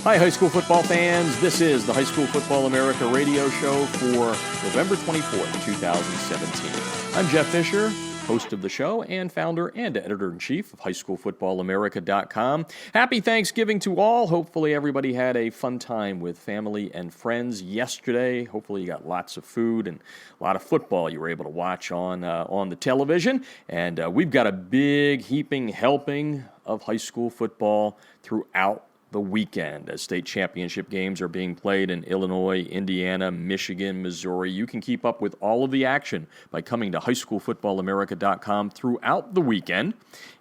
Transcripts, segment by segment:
Hi, high school football fans. This is the High School Football America radio show for November 24th, 2017. I'm Jeff Fisher, host of the show and founder and editor-in-chief of highschoolfootballamerica.com. Happy Thanksgiving to all. Hopefully everybody had a fun time with family and friends yesterday. Hopefully you got lots of food and a lot of football you were able to watch on the television. And we've got a big heaping helping of high school football throughout the weekend as state championship games are being played in Illinois, Indiana, Michigan, Missouri. You can keep up with all of the action by coming to highschoolfootballamerica.com throughout the weekend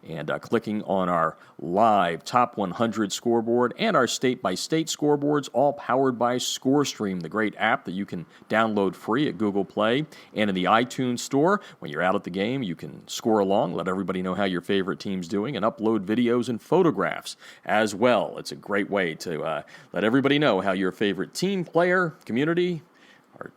and clicking on our live Top 100 scoreboard and our state-by-state scoreboards, all powered by ScoreStream, the great app that you can download free at Google Play and in the iTunes Store. When you're out at the game, you can score along, let everybody know how your favorite team's doing, and upload videos and photographs as well. It's a great way to let everybody know how your favorite team, player, community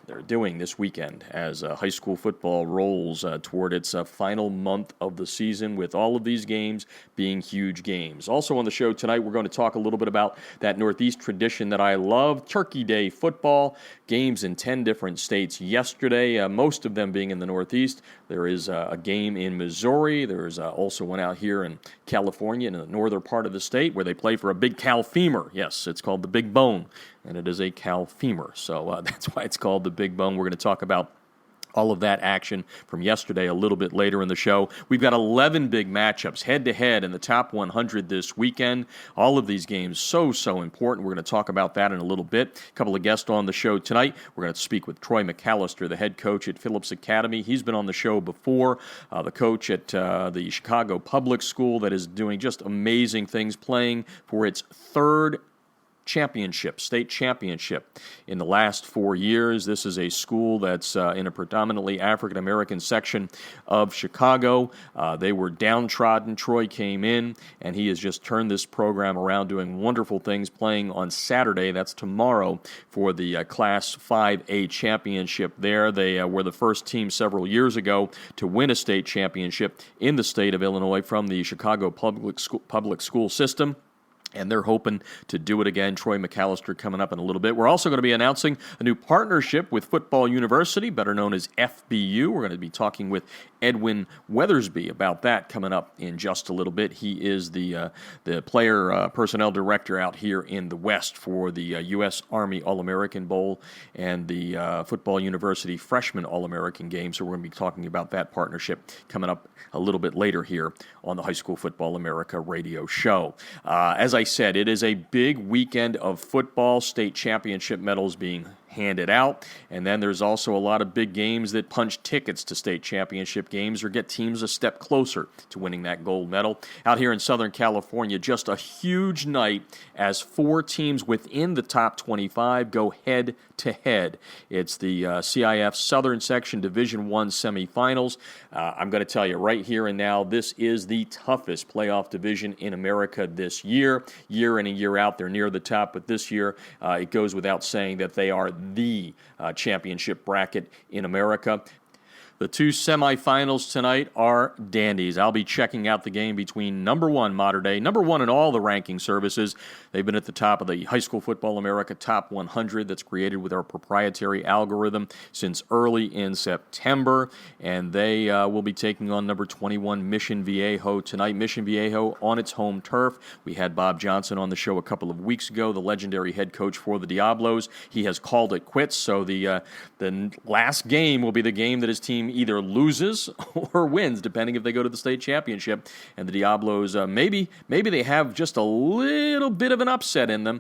they're doing this weekend as high school football rolls toward its final month of the season, with all of these games being huge games. Also on the show tonight, we're going to talk a little bit about that Northeast tradition that I love, Turkey Day football, games in 10 different states yesterday, most of them being in the Northeast. There is a game in Missouri. There's also one out here in California in the northern part of the state where they play for a big cow femur. Yes, it's called the Big Bone, and it is a cow femur. So that's why it's called the Big Bone. We're going to talk about all of that action from yesterday a little bit later in the show. We've got 11 big matchups head-to-head in the top 100 this weekend. All of these games so important. We're going to talk about that in a little bit. A couple of guests on the show tonight. We're going to speak with Troy McAllister, the head coach at Phillips Academy. He's been on the show before, the coach at the Chicago Public School that is doing just amazing things, playing for its third state championship in the last 4 years. This is a school that's in a predominantly African-American section of Chicago. They were downtrodden. Troy came in, and he has just turned this program around, doing wonderful things, playing on Saturday, that's tomorrow, for the Class 5A championship there. They were the first team several years ago to win a state championship in the state of Illinois from the Chicago public school system, and they're hoping to do it again. Troy McAllister coming up in a little bit. We're also going to be announcing a new partnership with Football University, better known as FBU. We're going to be talking with Edwin Weatherby about that coming up in just a little bit. He is the player personnel director out here in the West for the U.S. Army All-American Bowl and the Football University Freshman All-American Game. So we're going to be talking about that partnership coming up a little bit later here on the High School Football America radio show. As I said, it is a big weekend of football, state championship medals being handed out, and then there's also a lot of big games that punch tickets to state championship games or get teams a step closer to winning that gold medal. Out here in Southern California, just a huge night as 4 teams within the top 25 go head-to-head. It's the CIF Southern Section Division I semifinals. I'm going to tell you right here and now, this is the toughest playoff division in America this year. Year in and year out, they're near the top, but this year it goes without saying that they are the championship bracket in America. The 2 semifinals tonight are dandies. I'll be checking out the game between number 1 Mater Dei, number 1 in all the ranking services. They've been at the top of the High School Football America Top 100 that's created with our proprietary algorithm since early in September, and they will be taking on number 21 Mission Viejo tonight. Mission Viejo on its home turf. We had Bob Johnson on the show a couple of weeks ago, the legendary head coach for the Diablos. He has called it quits, so the last game will be the game that his team either loses or wins, depending if they go to the state championship. And the Diablos, maybe they have just a little bit of an upset in them,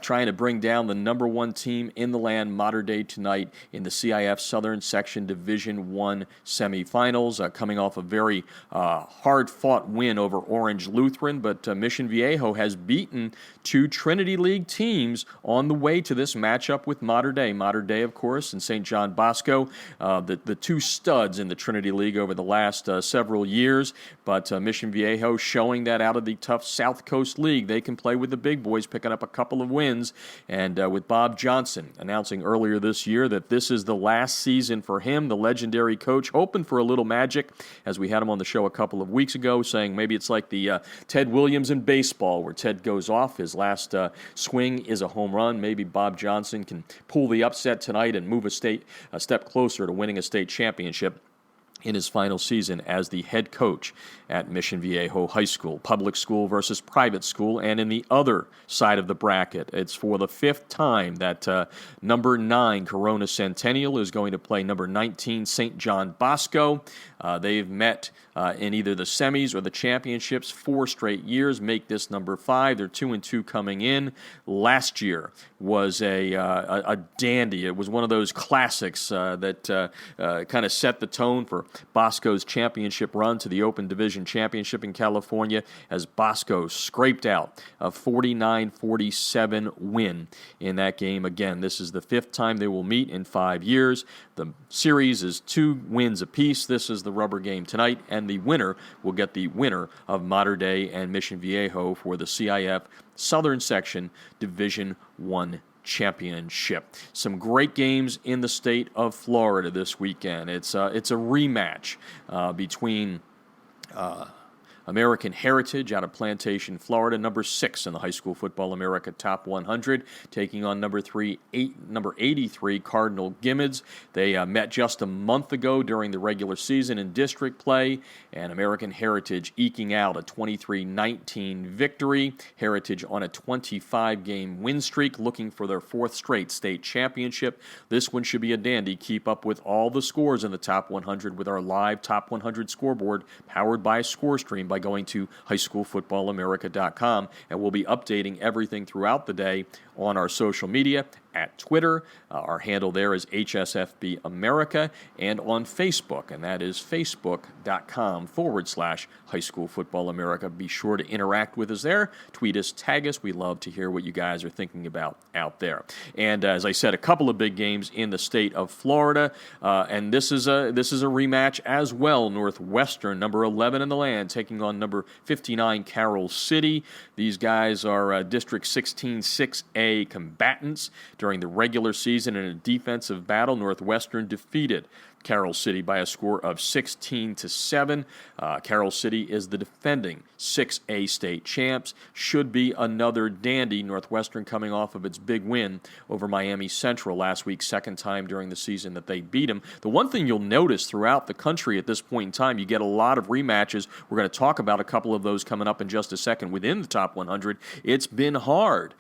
trying to bring down the number 1 team in the land, Mater Dei, tonight in the CIF Southern Section Division I semifinals, coming off a very hard-fought win over Orange Lutheran. But Mission Viejo has beaten 2 Trinity League teams on the way to this matchup with Mater Dei. Mater Dei, of course, and St. John Bosco, the 2 studs in the Trinity League over the last several years, but Mission Viejo showing that out of the tough South Coast League, they can play with the big boys, picking up a couple of wins, and with Bob Johnson announcing earlier this year that this is the last season for him, the legendary coach, hoping for a little magic, as we had him on the show a couple of weeks ago, saying maybe it's like the Ted Williams in baseball, where Ted goes off, his last swing is a home run. Maybe Bob Johnson can pull the upset tonight and move a step closer to winning a state championship in his final season as the head coach at Mission Viejo High School. Public school versus private school. And in the other side of the bracket, it's for the fifth time that number 9 Corona Centennial is going to play number 19 St. John Bosco. They've met in either the semis or the championships 4 straight years, make this number 5. They're 2-2 coming in. Last year was a dandy. It was one of those classics that kind of set the tone for Bosco's championship run to the Open Division Championship in California, as Bosco scraped out a 49-47 win in that game. Again, this is the 5th time they will meet in 5 years. The series is 2 wins apiece. This is the rubber game tonight, and the winner will get the winner of Mater Dei and Mission Viejo for the CIF Southern Section Division I Championship. Some great games in the state of Florida this weekend. It's a rematch between American Heritage out of Plantation, Florida, number 6 in the High School Football America Top 100, taking on number 83 Cardinal Gimmids. They met just a month ago during the regular season in district play, and American Heritage eking out a 23-19 victory. Heritage on a 25-game win streak, looking for their 4th straight state championship. This one should be a dandy. Keep up with all the scores in the Top 100 with our live Top 100 scoreboard, powered by ScoreStream, by going to highschoolfootballamerica.com, and we'll be updating everything throughout the day on our social media, at Twitter. Our handle there is HSFB America, and on Facebook, and that is facebook.com/High School Football America. Be sure to interact with us there. Tweet us, tag us. We love to hear what you guys are thinking about out there. And as I said, a couple of big games in the state of Florida, and this is a rematch as well. Northwestern, number 11 in the land, taking on number 59 Carroll City. These guys are District 16 6A combatants. During the regular season in a defensive battle, Northwestern defeated Carroll City by a score of 16-7. Carroll City is the defending 6A state champs. Should be another dandy. Northwestern coming off of its big win over Miami Central last week, 2nd time during the season that they beat them. The one thing you'll notice throughout the country at this point in time, you get a lot of rematches. We're going to talk about a couple of those coming up in just a second within the top 100. It's been hard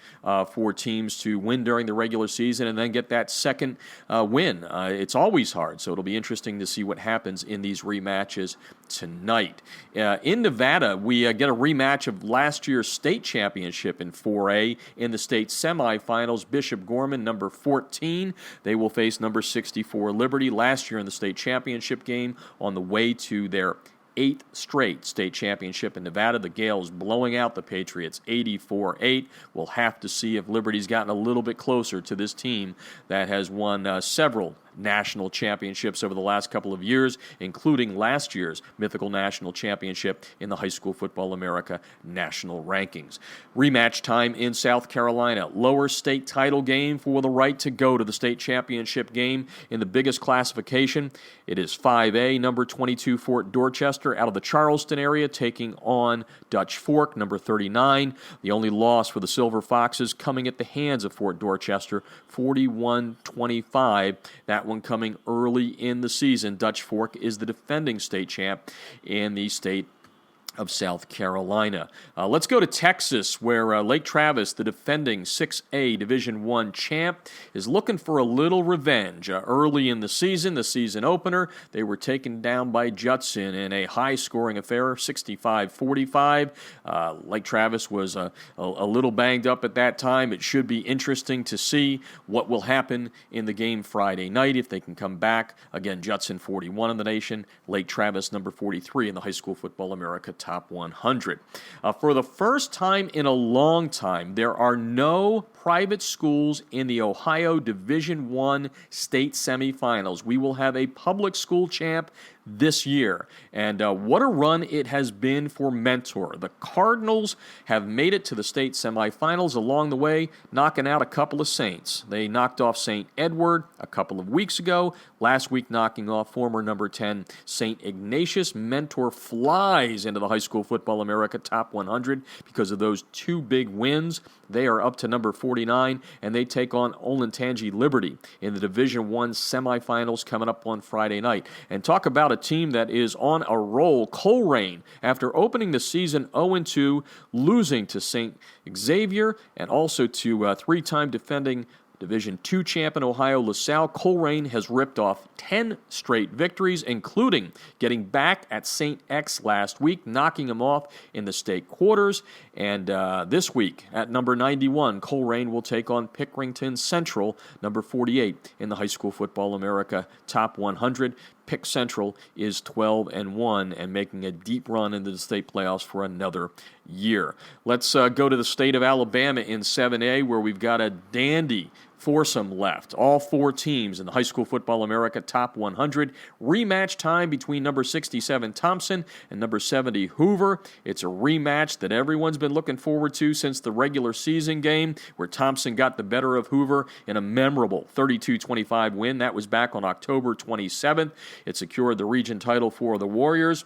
for teams to win during the regular season and then get that second win. It's always hard, so it'll be interesting to see what happens in these rematches tonight. In Nevada, we get a rematch of last year's state championship in 4A. In the state semifinals, Bishop Gorman, number 14, they will face number 64 Liberty. Last year in the state championship game, on the way to their 8th straight state championship in Nevada. The Gales blowing out the Patriots 84-8. We'll have to see if Liberty's gotten a little bit closer to this team that has won several national championships over the last couple of years, including last year's mythical national championship in the High School Football America national rankings. Rematch time in South Carolina. Lower state title game for the right to go to the state championship game in the biggest classification. It is 5A, number 22 Fort Dorchester out of the Charleston area, taking on Dutch Fork, number 39. The only loss for the Silver Foxes coming at the hands of Fort Dorchester, 41-25. That one coming early in the season. Dutch Fork is the defending state champ in the state of South Carolina. Let's go to Texas, where Lake Travis, the defending 6A Division I champ, is looking for a little revenge. Early in the season opener, they were taken down by Judson in a high-scoring affair, 65-45. Lake Travis was a little banged up at that time. It should be interesting to see what will happen in the game Friday night if they can come back. Again, Judson 41 in the nation, Lake Travis number 43 in the High School Football America Top 100. For the first time in a long time, there are no private schools in the Ohio Division I state semifinals. We will have a public school champ this year. And what a run it has been for Mentor. The Cardinals have made it to the state semifinals along the way, knocking out a couple of Saints. They knocked off St. Edward a couple of weeks ago. Last week, knocking off former number 10 St. Ignatius. Mentor flies into the High School Football America Top 100 because of those two big wins. They are up to number 49, and they take on Olentangy Liberty in the Division I semifinals coming up on Friday night. And talk about a team that is on a roll. Coleraine, after opening the season 0-2, losing to St. Xavier and also to three-time defending Division II champ in Ohio, LaSalle, Coleraine has ripped off 10 straight victories, including getting back at St. X last week, knocking them off in the state quarters. And this week, at number 91, Coleraine will take on Pickerington Central, number 48 in the High School Football America Top 100. Pick Central is 12-1 and making a deep run into the state playoffs for another year. Let's go to the state of Alabama in 7A, where we've got a dandy foursome left. All four teams in the High School Football America Top 100. Rematch time between number 67 Thompson and number 70 Hoover. It's a rematch that everyone's been looking forward to since the regular season game, where Thompson got the better of Hoover in a memorable 32-25 win. That was back on October 27th. It secured the region title for the Warriors.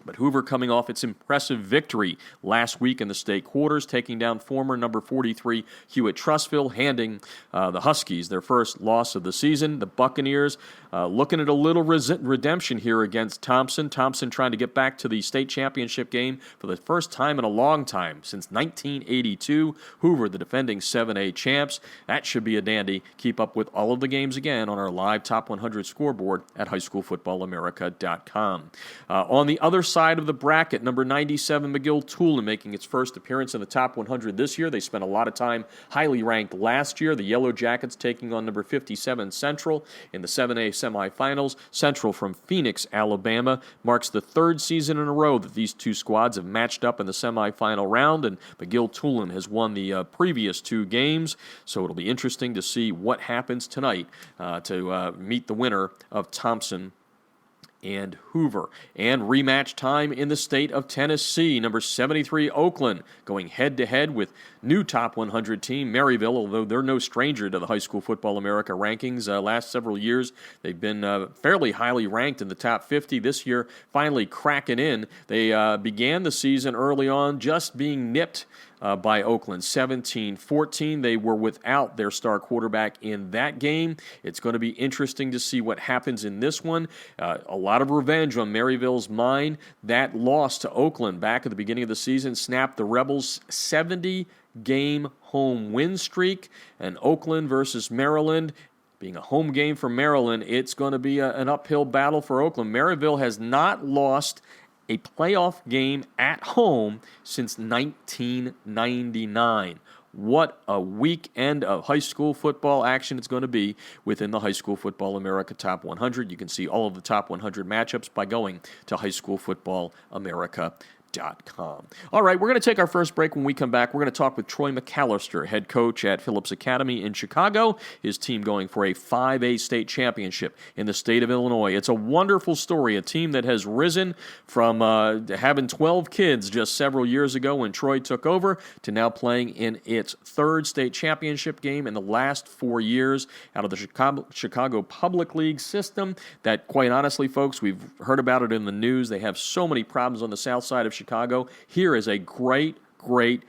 But Hoover coming off its impressive victory last week in the state quarters, taking down former number 43 Hewitt-Trussville, handing the Huskies their first loss of the season. The Buccaneers looking at a little redemption here against Thompson. Thompson trying to get back to the state championship game for the first time in a long time, since 1982. Hoover, the defending 7A champs. That should be a dandy. Keep up with all of the games again on our live Top 100 scoreboard at highschoolfootballamerica.com. On the other side of the bracket, number 97 McGill-Tulane making its first appearance in the Top 100 this year. They spent a lot of time highly ranked last year. The Yellow Jackets taking on number 57 Central in the 7A semifinals. Central from Phoenix, Alabama, marks the third season in a row that these two squads have matched up in the semifinal round, and McGill-Tulane has won the previous two games, so it'll be interesting to see what happens tonight to meet the winner of Thompson and Hoover. And rematch time in the state of Tennessee. Number 73 Oakland going head-to-head with new Top 100 team Maryville, although they're no stranger to the High School Football America rankings. Last several years, they've been fairly highly ranked in the top 50. This year, finally cracking in. They began the season early on just being nipped by Oakland, 17-14. They were without their star quarterback in that game. It's going to be interesting to see what happens in this one. A lot of revenge on Maryville's mind. That loss to Oakland back at the beginning of the season snapped the Rebels' 70-game home win streak. And Oakland versus Maryland, being a home game for Maryland, it's going to be an uphill battle for Oakland. Maryville has not lost a playoff game at home since 1999. What a weekend of high school football action it's going to be within the High School Football America Top 100. You can see all of the Top 100 matchups by going to highschoolfootballamerica.com. All right, we're going to take our first break. When we come back, we're going to talk with Troy McAllister, head coach at Phillips Academy in Chicago. His team going for a 5A state championship in the state of Illinois. It's a wonderful story, a team that has risen from having 12 kids just several years ago when Troy took over to now playing in its third state championship game in the last 4 years out of the Chicago Public League system that, quite honestly, folks, we've heard about it in the news. They have so many problems on the south side of Chicago. Here is a great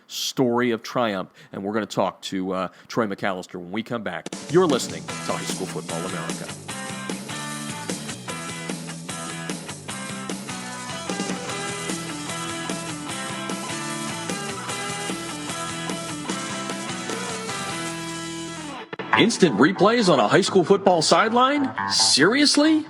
story of triumph, and we're going to talk to Troy McAllister when we come back. You're listening to High School Football America. Instant replays on a high school football sideline? Seriously?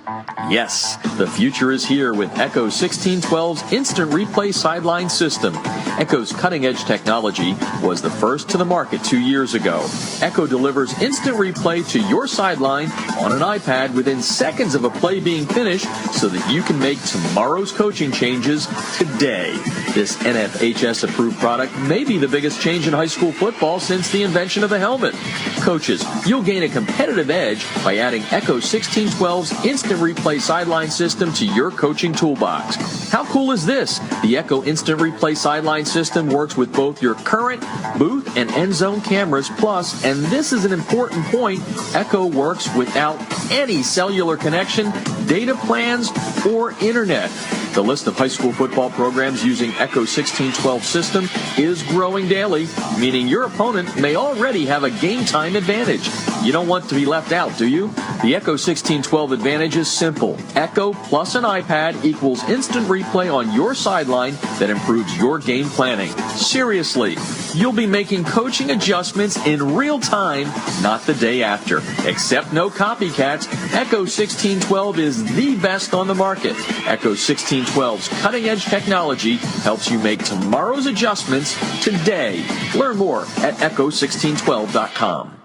Yes, the future is here with Echo 1612's Instant Replay Sideline System. Echo's cutting-edge technology was the first to the market 2 years ago. Echo delivers instant replay to your sideline on an iPad within seconds of a play being finished so that you can make tomorrow's coaching changes today. This NFHS-approved product may be the biggest change in high school football since the invention of the helmet. Coaches, you'll gain a competitive edge by adding Echo 1612's Instant Replay Sideline System to your coaching toolbox. How cool is this? The Echo Instant Replay Sideline System works with both your current booth and end zone cameras, plus, and this is an important point, Echo works without any cellular connection, data plans, or internet. The list of high school football programs using Echo 1612 system is growing daily, meaning your opponent may already have a game time advantage. You don't want to be left out, do you? The Echo 1612 advantage is simple. Echo plus an iPad equals instant replay on your sideline that improves your game planning. Seriously, you'll be making coaching adjustments in real time, not the day after. Except no copycats, Echo 1612 is the best on the market. Echo 1612's cutting-edge technology helps you make tomorrow's adjustments today. Learn more at echo1612.com.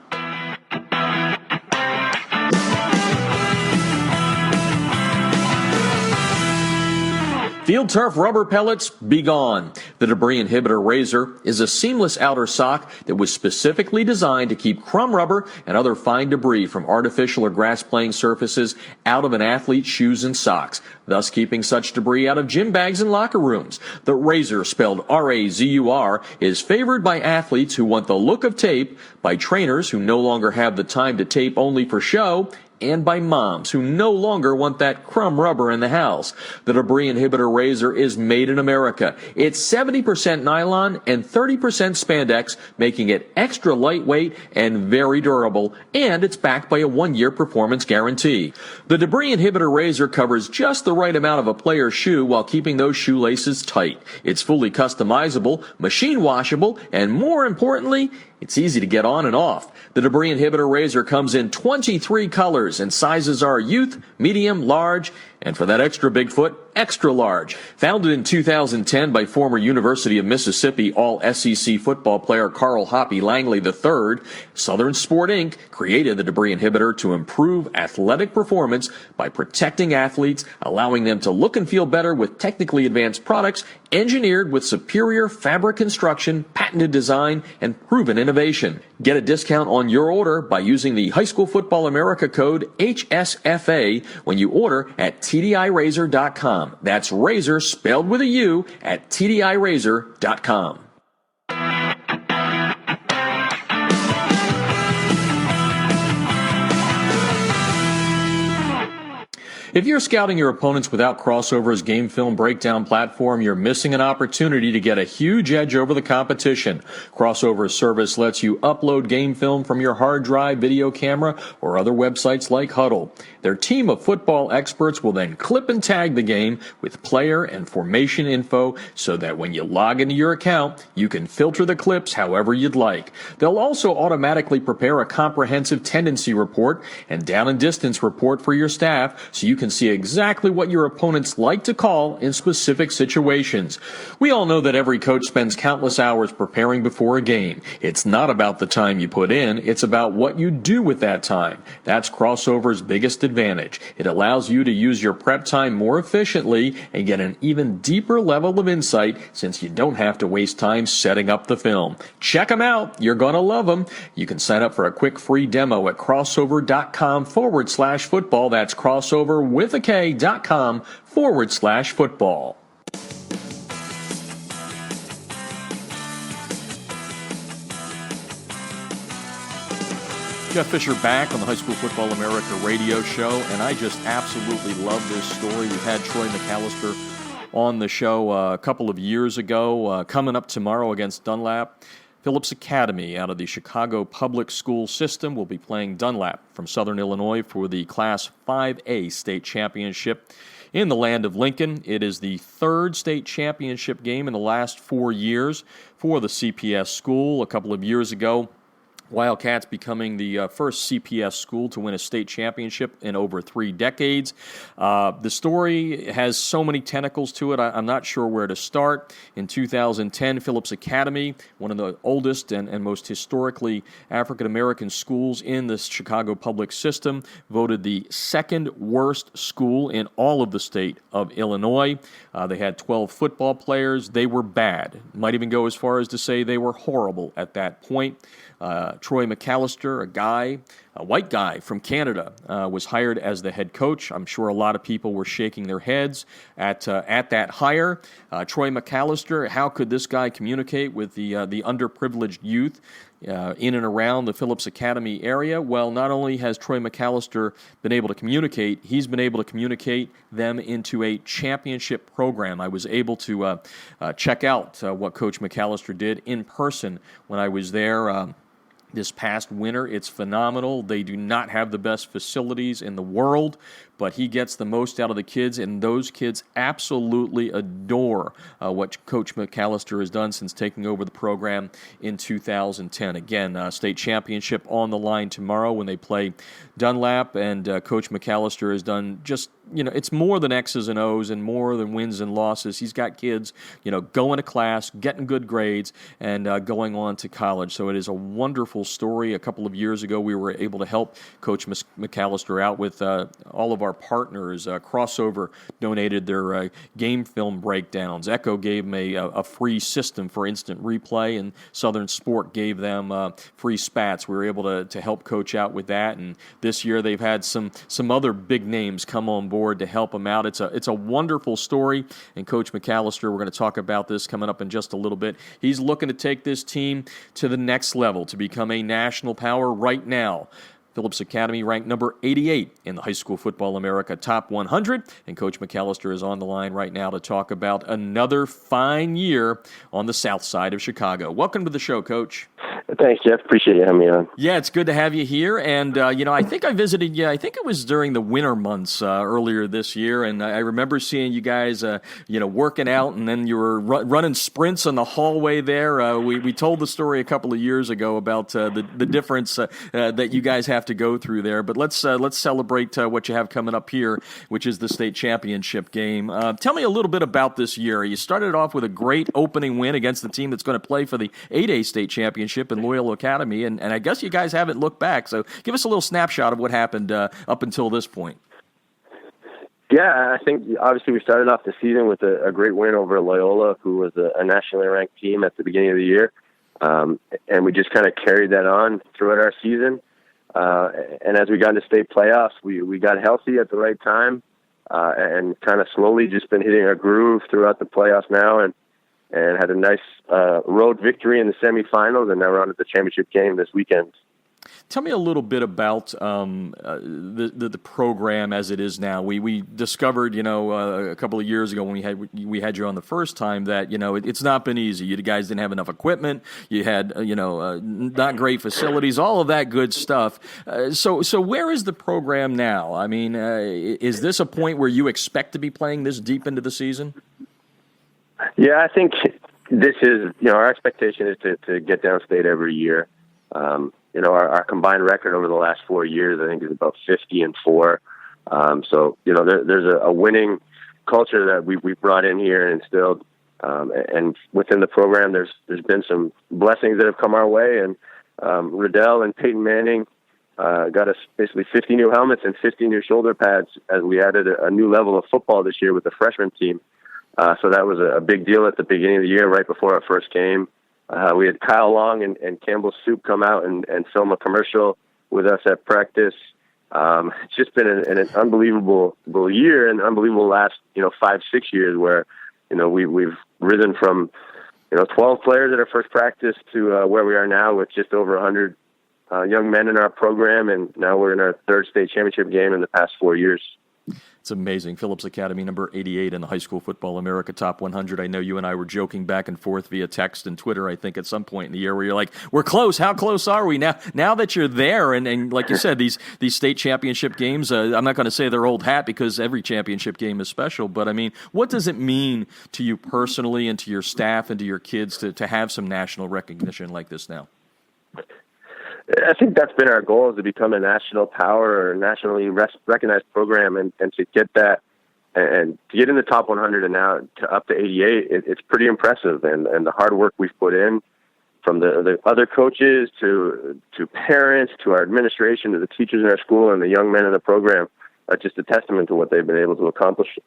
Field turf rubber pellets, be gone. The Debris Inhibitor Razor is a seamless outer sock that was specifically designed to keep crumb rubber and other fine debris from artificial or grass playing surfaces out of an athlete's shoes and socks, thus keeping such debris out of gym bags and locker rooms. The Razor, spelled R-A-Z-U-R, is favored by athletes who want the look of tape, by trainers who no longer have the time to tape only for show, and by moms who no longer want that crumb rubber in the house. The Debris Inhibitor Razor is made in America. It's 70% nylon and 30% spandex, making it extra lightweight and very durable, and it's backed by a 1-year performance guarantee. The Debris Inhibitor Razor covers just the right amount of a player's shoe while keeping those shoelaces tight. It's fully customizable, machine washable, and more importantly, it's easy to get on and off. The Debris Inhibitor Razor comes in 23 colors, and sizes are youth, medium, large, and for that extra big foot, extra large. Founded in 2010 by former University of Mississippi All-SEC football player Carl Hoppy Langley III, Southern Sport Inc. created the Debris Inhibitor to improve athletic performance by protecting athletes, allowing them to look and feel better with technically advanced products engineered with superior fabric construction, patented design, and proven innovation. Get a discount on your order by using the High School Football America code HSFA when you order at TDIRazor.com. That's razor spelled with a U at TDIRazor.com. If you're scouting your opponents without Crossover's game film breakdown platform, you're missing an opportunity to get a huge edge over the competition. Crossover's service lets you upload game film from your hard drive, video camera, or other websites like Huddle. Their team of football experts will then clip and tag the game with player and formation info so that when you log into your account, you can filter the clips however you'd like. They'll also automatically prepare a comprehensive tendency report and down and distance report for your staff so you can see exactly what your opponents like to call in specific situations. We all know that every coach spends countless hours preparing before a game. It's not about the time you put in, it's about what you do with that time. That's Crossover's biggest advantage. It allows you to use your prep time more efficiently and get an even deeper level of insight since you don't have to waste time setting up the film. Check them out. You're going to love them. You can sign up for a quick free demo at crossover.com/football. That's crossover.com/football. Jeff Fisher back on the High School Football America radio show, and I just absolutely love this story. We've had Troy McAllister on the show a couple of years ago, coming up tomorrow against Dunlap. Phillips Academy out of the Chicago public school system will be playing Dunlap from Southern Illinois for the Class 5A state championship in the land of Lincoln. It is the third state championship game in the last 4 years for the CPS school. A couple of years ago, Wildcats becoming the first CPS school to win a state championship in over 3 decades. The story has so many tentacles to it, I'm not sure where to start. In 2010, Phillips Academy, one of the oldest and most historically African-American schools in the Chicago public system, voted the second worst school in all of the state of Illinois. They had 12 football players. They were bad. Might even go as far as to say they were horrible at that point. Troy McAllister, a white guy from Canada, was hired as the head coach. I'm sure a lot of people were shaking their heads at that hire. Troy McAllister, how could this guy communicate with the underprivileged youth in and around the Phillips Academy area? Well, not only has Troy McAllister been able to communicate, he's been able to communicate them into a championship program. I was able to check out what Coach McAllister did in person when I was there this past winter. It's phenomenal. They do not have the best facilities in the world, but he gets the most out of the kids, and those kids absolutely adore what Coach McAllister has done since taking over the program in 2010. Again, state championship on the line tomorrow when they play Dunlap, and Coach McAllister has done just, it's more than X's and O's and more than wins and losses. He's got kids, going to class, getting good grades, and going on to college. So it is a wonderful story. A couple of years ago, we were able to help Coach McAllister out with all of our partners. Crossover donated their game film breakdowns. Echo gave them a free system for instant replay, and Southern Sport gave them free spats. We were able to help Coach out with that, and this year they've had some other big names come on board to help them out. It's a wonderful story, and Coach McAllister, we're going to talk about this coming up in just a little bit. He's looking to take this team to the next level, to become a national power right now. Phillips Academy ranked number 88 in the High School Football America Top 100, and Coach McAllister is on the line right now to talk about another fine year on the south side of Chicago. Welcome to the show, Coach. Thanks, Jeff. Appreciate you having me on. Yeah, it's good to have you here. And, I think I visited you, I think it was during the winter months earlier this year, and I remember seeing you guys, working out, and then you were running sprints in the hallway there. We told the story a couple of years ago about the difference that you guys have to go through there. But let's celebrate what you have coming up here, which is the state championship game. Tell me a little bit about this year. You started off with a great opening win against the team that's going to play for the 8A state championship in Loyola Academy, and I guess you guys haven't looked back. So give us a little snapshot of what happened up until this point. Yeah, I think obviously we started off the season with a great win over Loyola, who was a nationally ranked team at the beginning of the year, and we just kind of carried that on throughout our season. And as we got into state playoffs, we got healthy at the right time, and kind of slowly just been hitting a groove throughout the playoffs now, and had a nice road victory in the semifinals, and now we're on to the championship game this weekend. Tell me a little bit about the program as it is now. We discovered, a couple of years ago when we had you on the first time that, it's not been easy. You guys didn't have enough equipment. You had, not great facilities, all of that good stuff. So where is the program now? I mean, is this a point where you expect to be playing this deep into the season? Yeah, I think this is, our expectation is to get downstate every year. Our combined record over the last 4 years, I think, is about 50-4. So, there's a winning culture that we brought in here and instilled. And within the program, there's been some blessings that have come our way. And Riddell and Peyton Manning got us basically 50 new helmets and 50 new shoulder pads as we added a new level of football this year with the freshman team. So that was a big deal at the beginning of the year, right before our first game. We had Kyle Long and Campbell Soup come out and film a commercial with us at practice. It's just been an unbelievable year, and unbelievable last 5-6 years where we've risen from 12 players at our first practice to where we are now with just over 100 young men in our program, and now we're in our third state championship game in the past 4 years. It's amazing. Phillips Academy, number 88 in the High School Football America Top 100. I know you and I were joking back and forth via text and Twitter, I think, at some point in the year where you're like, we're close. How close are we? Now that you're there, and like you said, these state championship games, I'm not going to say they're old hat because every championship game is special, but, I mean, what does it mean to you personally and to your staff and to your kids to have some national recognition like this now? I think that's been our goal, is to become a national power or nationally recognized program, and to get that and to get in the top 100 and now to up to 88, it's pretty impressive. And the hard work we've put in from the other coaches to parents, to our administration, to the teachers in our school, and the young men in the program, are just a testament to what they've been able to accomplish.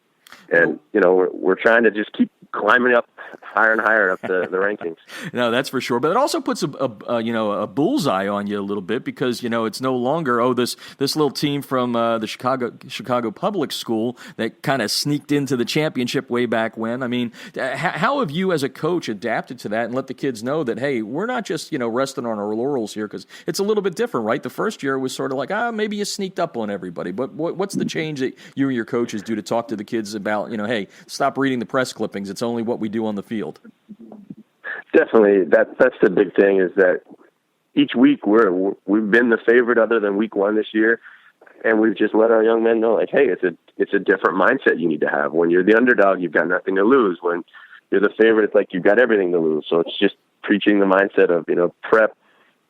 And, we're trying to just keep climbing up higher and higher up the rankings. No, that's for sure. But it also puts a bullseye on you a little bit, because, it's no longer, this little team from the Chicago public school that kind of sneaked into the championship way back when. I mean, how have you as a coach adapted to that and let the kids know that, hey, we're not just, resting on our laurels here, because it's a little bit different, right? The first year was sort of like, maybe you sneaked up on everybody. But what's the change that you and your coaches do to talk to the kids about, hey, stop reading the press clippings. It's only what we do on the field. Definitely. That's the big thing, is that each week we've been the favorite other than week one this year. And we've just let our young men know, like, hey, it's a different mindset you need to have. When you're the underdog, you've got nothing to lose. When you're the favorite, it's like you've got everything to lose. So it's just preaching the mindset of, prep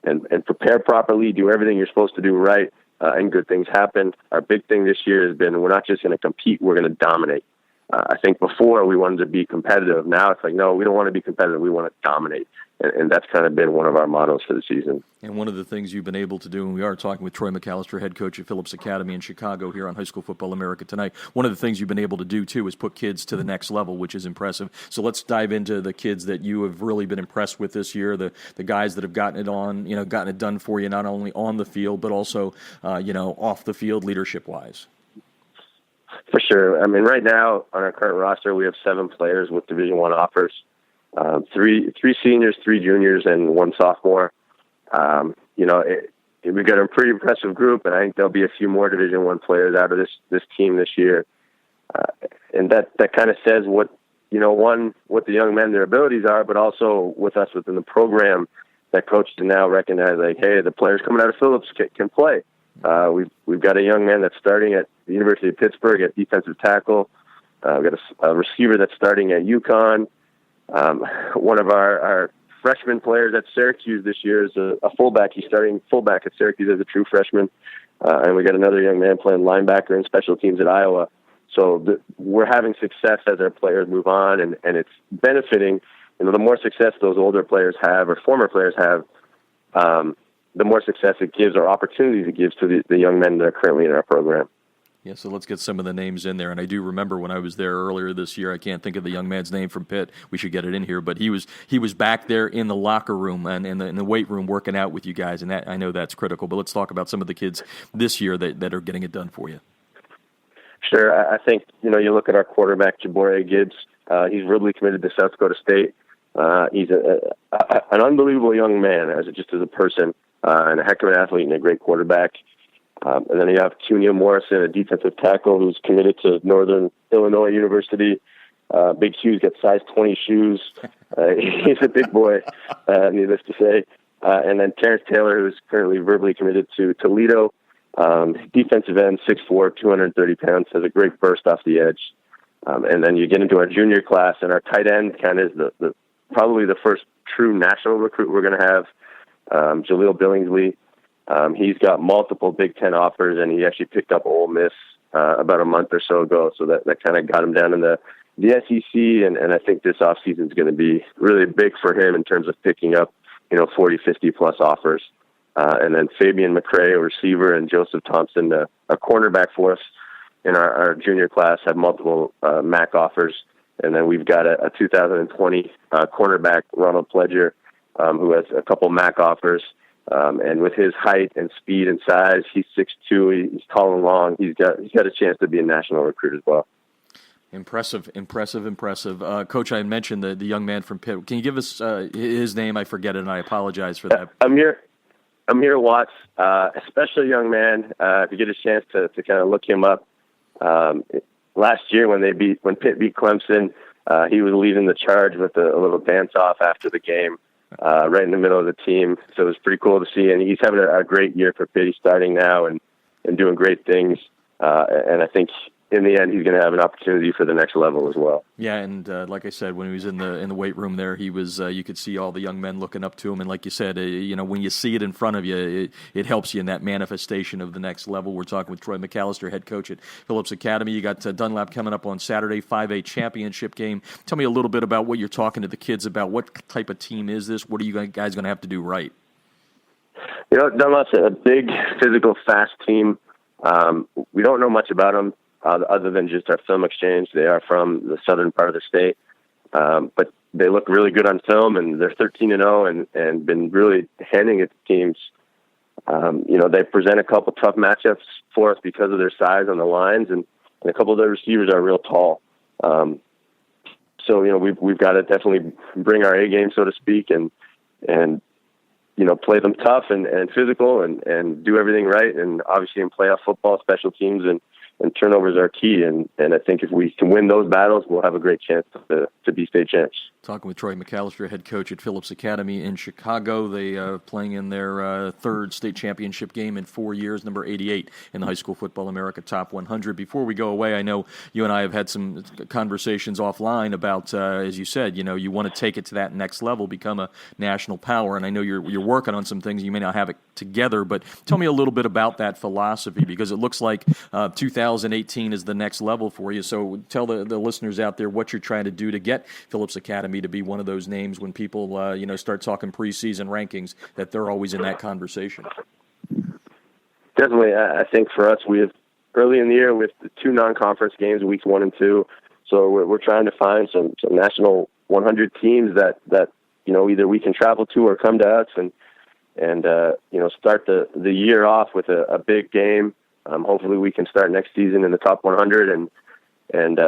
and prepare properly, do everything you're supposed to do right, and good things happen. Our big thing this year has been, we're not just going to compete, we're going to dominate. I think before we wanted to be competitive. Now it's like, no, we don't want to be competitive. We want to dominate. And that's kind of been one of our mottos for the season. And one of the things you've been able to do, and we are talking with Troy McAllister, head coach at Phillips Academy in Chicago here on High School Football America tonight. One of the things you've been able to do, too, is put kids to the next level, which is impressive. So let's dive into the kids that you have really been impressed with this year, the guys that have gotten it done for you, not only on the field, but also, off the field leadership-wise. For sure. I mean, right now on our current roster, we have 7 players with Division I offers, 3 seniors, 3 juniors, and 1 sophomore. We've got a pretty impressive group, and I think there'll be a few more Division I players out of this team this year. And that kind of says what the young men, their abilities are, but also with us within the program, that coaches now recognize, like, hey, the players coming out of Phillips can play. We've got a young man that's starting at the University of Pittsburgh at defensive tackle. We've got a receiver that's starting at UConn. One of our freshman players at Syracuse this year is a fullback. He's starting fullback at Syracuse as a true freshman. And we got another young man playing linebacker and special teams at Iowa. So we're having success as our players move on, and it's benefiting. The more success those older players have, or former players have, the more success it gives, or opportunities it gives to the young men that are currently in our program. Yeah, so let's get some of the names in there. And I do remember when I was there earlier this year, I can't think of the young man's name from Pitt. We should get it in here. But he was back there in the locker room and in the weight room working out with you guys, and that, I know that's critical. But let's talk about some of the kids this year that are getting it done for you. Sure. I think, you look at our quarterback, Jabore Gibbs. He's really committed to South Dakota State. He's an unbelievable young man as a person. And a heck of an athlete and a great quarterback. And then you have Cunha Morrison, a defensive tackle who's committed to Northern Illinois University. Big Q's got size 20 shoes. He's a big boy, needless to say. And then Terrence Taylor, who's currently verbally committed to Toledo. Defensive end, 6'4", 230 pounds, has a great burst off the edge. And then you get into our junior class, and our tight end kind of is probably the first true national recruit we're going to have. Jaleel Billingsley. He's got multiple Big Ten offers, and he actually picked up Ole Miss about a month or so ago. So that kind of got him down in the SEC, and I think this offseason is going to be really big for him in terms of picking up 40, 50 plus offers. And then Fabian McCray, a receiver, and Joseph Thompson, a cornerback for us in our junior class, have multiple MAC offers. And then we've got a 2020 cornerback, Ronald Pledger, who has a couple MAC offers. And with his height and speed and size, he's 6'2", he's tall and long. He's got a chance to be a national recruit as well. Impressive. Coach, I mentioned the young man from Pitt. Can you give us his name? I forget it, and I apologize for that. Amir Watts, a special young man. If you get a chance to kind of look him up, last year when Pitt beat Clemson, he was leading the charge with a little dance-off after the game. Right in the middle of the team. So it was pretty cool to see. And he's having a great year for Pitt. He's starting now and doing great things. And I think, in the end, he's going to have an opportunity for the next level as well. Yeah, and like I said, when he was in the weight room there, he was you could see all the young men looking up to him, and like you said, when you see it in front of you, it helps you in that manifestation of the next level. We're talking with Troy McAllister, head coach at Phillips Academy. You got Dunlap coming up on Saturday, 5A championship game. Tell me a little bit about what you're talking to the kids about. What type of team is this? What are you guys going to have to do right? Dunlap's a big, physical, fast team. We don't know much about them. Other than just our film exchange. They are from the southern part of the state, but they look really good on film, and they're 13-0 and been really handing it to teams. They present a couple tough matchups for us because of their size on the lines, and a couple of their receivers are real tall. So we've got to definitely bring our A game, so to speak, and play them tough and physical and do everything right. And obviously in playoff football, special teams and turnovers are key, and I think if we can win those battles, we'll have a great chance to be state champs. Talking with Troy McAllister, head coach at Phillips Academy in Chicago. They are playing in their third state championship game in 4 years, number 88 in the High School Football America Top 100. Before we go away, I know you and I have had some conversations offline about, as you said, you want to take it to that next level, become a national power, and I know you're working on some things. You may not have it together, but tell me a little bit about that philosophy, because it looks like 2018 is the next level for you. So tell the listeners out there what you're trying to do to get Phillips Academy to be one of those names when people start talking preseason rankings, that they're always in that conversation. Definitely. I think for us, we have early in the year with the 2 non-conference games, weeks 1 and 2. So we're trying to find some national 100 teams that either we can travel to or come to us and start the year off with a big game. Hopefully we can start next season in the top 100 and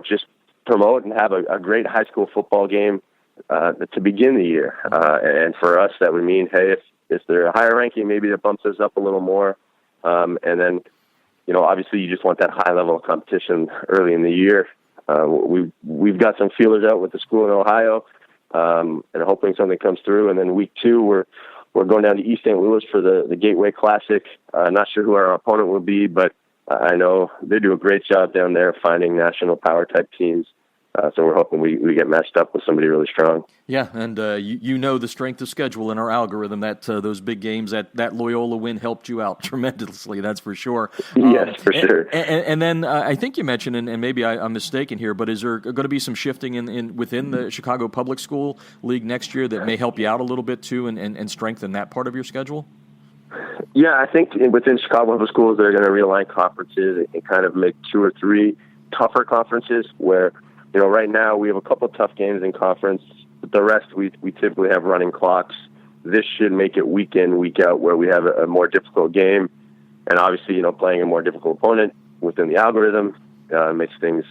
just promote and have a great high school football game to begin the year. And for us, that would mean, hey, if they're a higher ranking, maybe that bumps us up a little more. And then, obviously you just want that high level of competition early in the year. We've got some feelers out with the school in Ohio, and hoping something comes through. And then week 2, we're going down to East St. Louis for the Gateway Classic. Not sure who our opponent will be, but I know they do a great job down there finding national power type teams. So we're hoping we get matched up with somebody really strong. Yeah, and you know the strength of schedule in our algorithm, that those big games, that Loyola win helped you out tremendously, that's for sure. Yes, for sure. And then I think you mentioned, and maybe I'm mistaken here, but is there going to be some shifting within the Chicago Public School League next year that may help you out a little bit too and strengthen that part of your schedule? Yeah, I think within Chicago Public Schools, they're going to realign conferences and kind of make 2 or 3 tougher conferences where, right now we have a couple of tough games in conference, but the rest we typically have running clocks. This should make it week in, week out, where we have a more difficult game. And obviously, playing a more difficult opponent within the algorithm makes things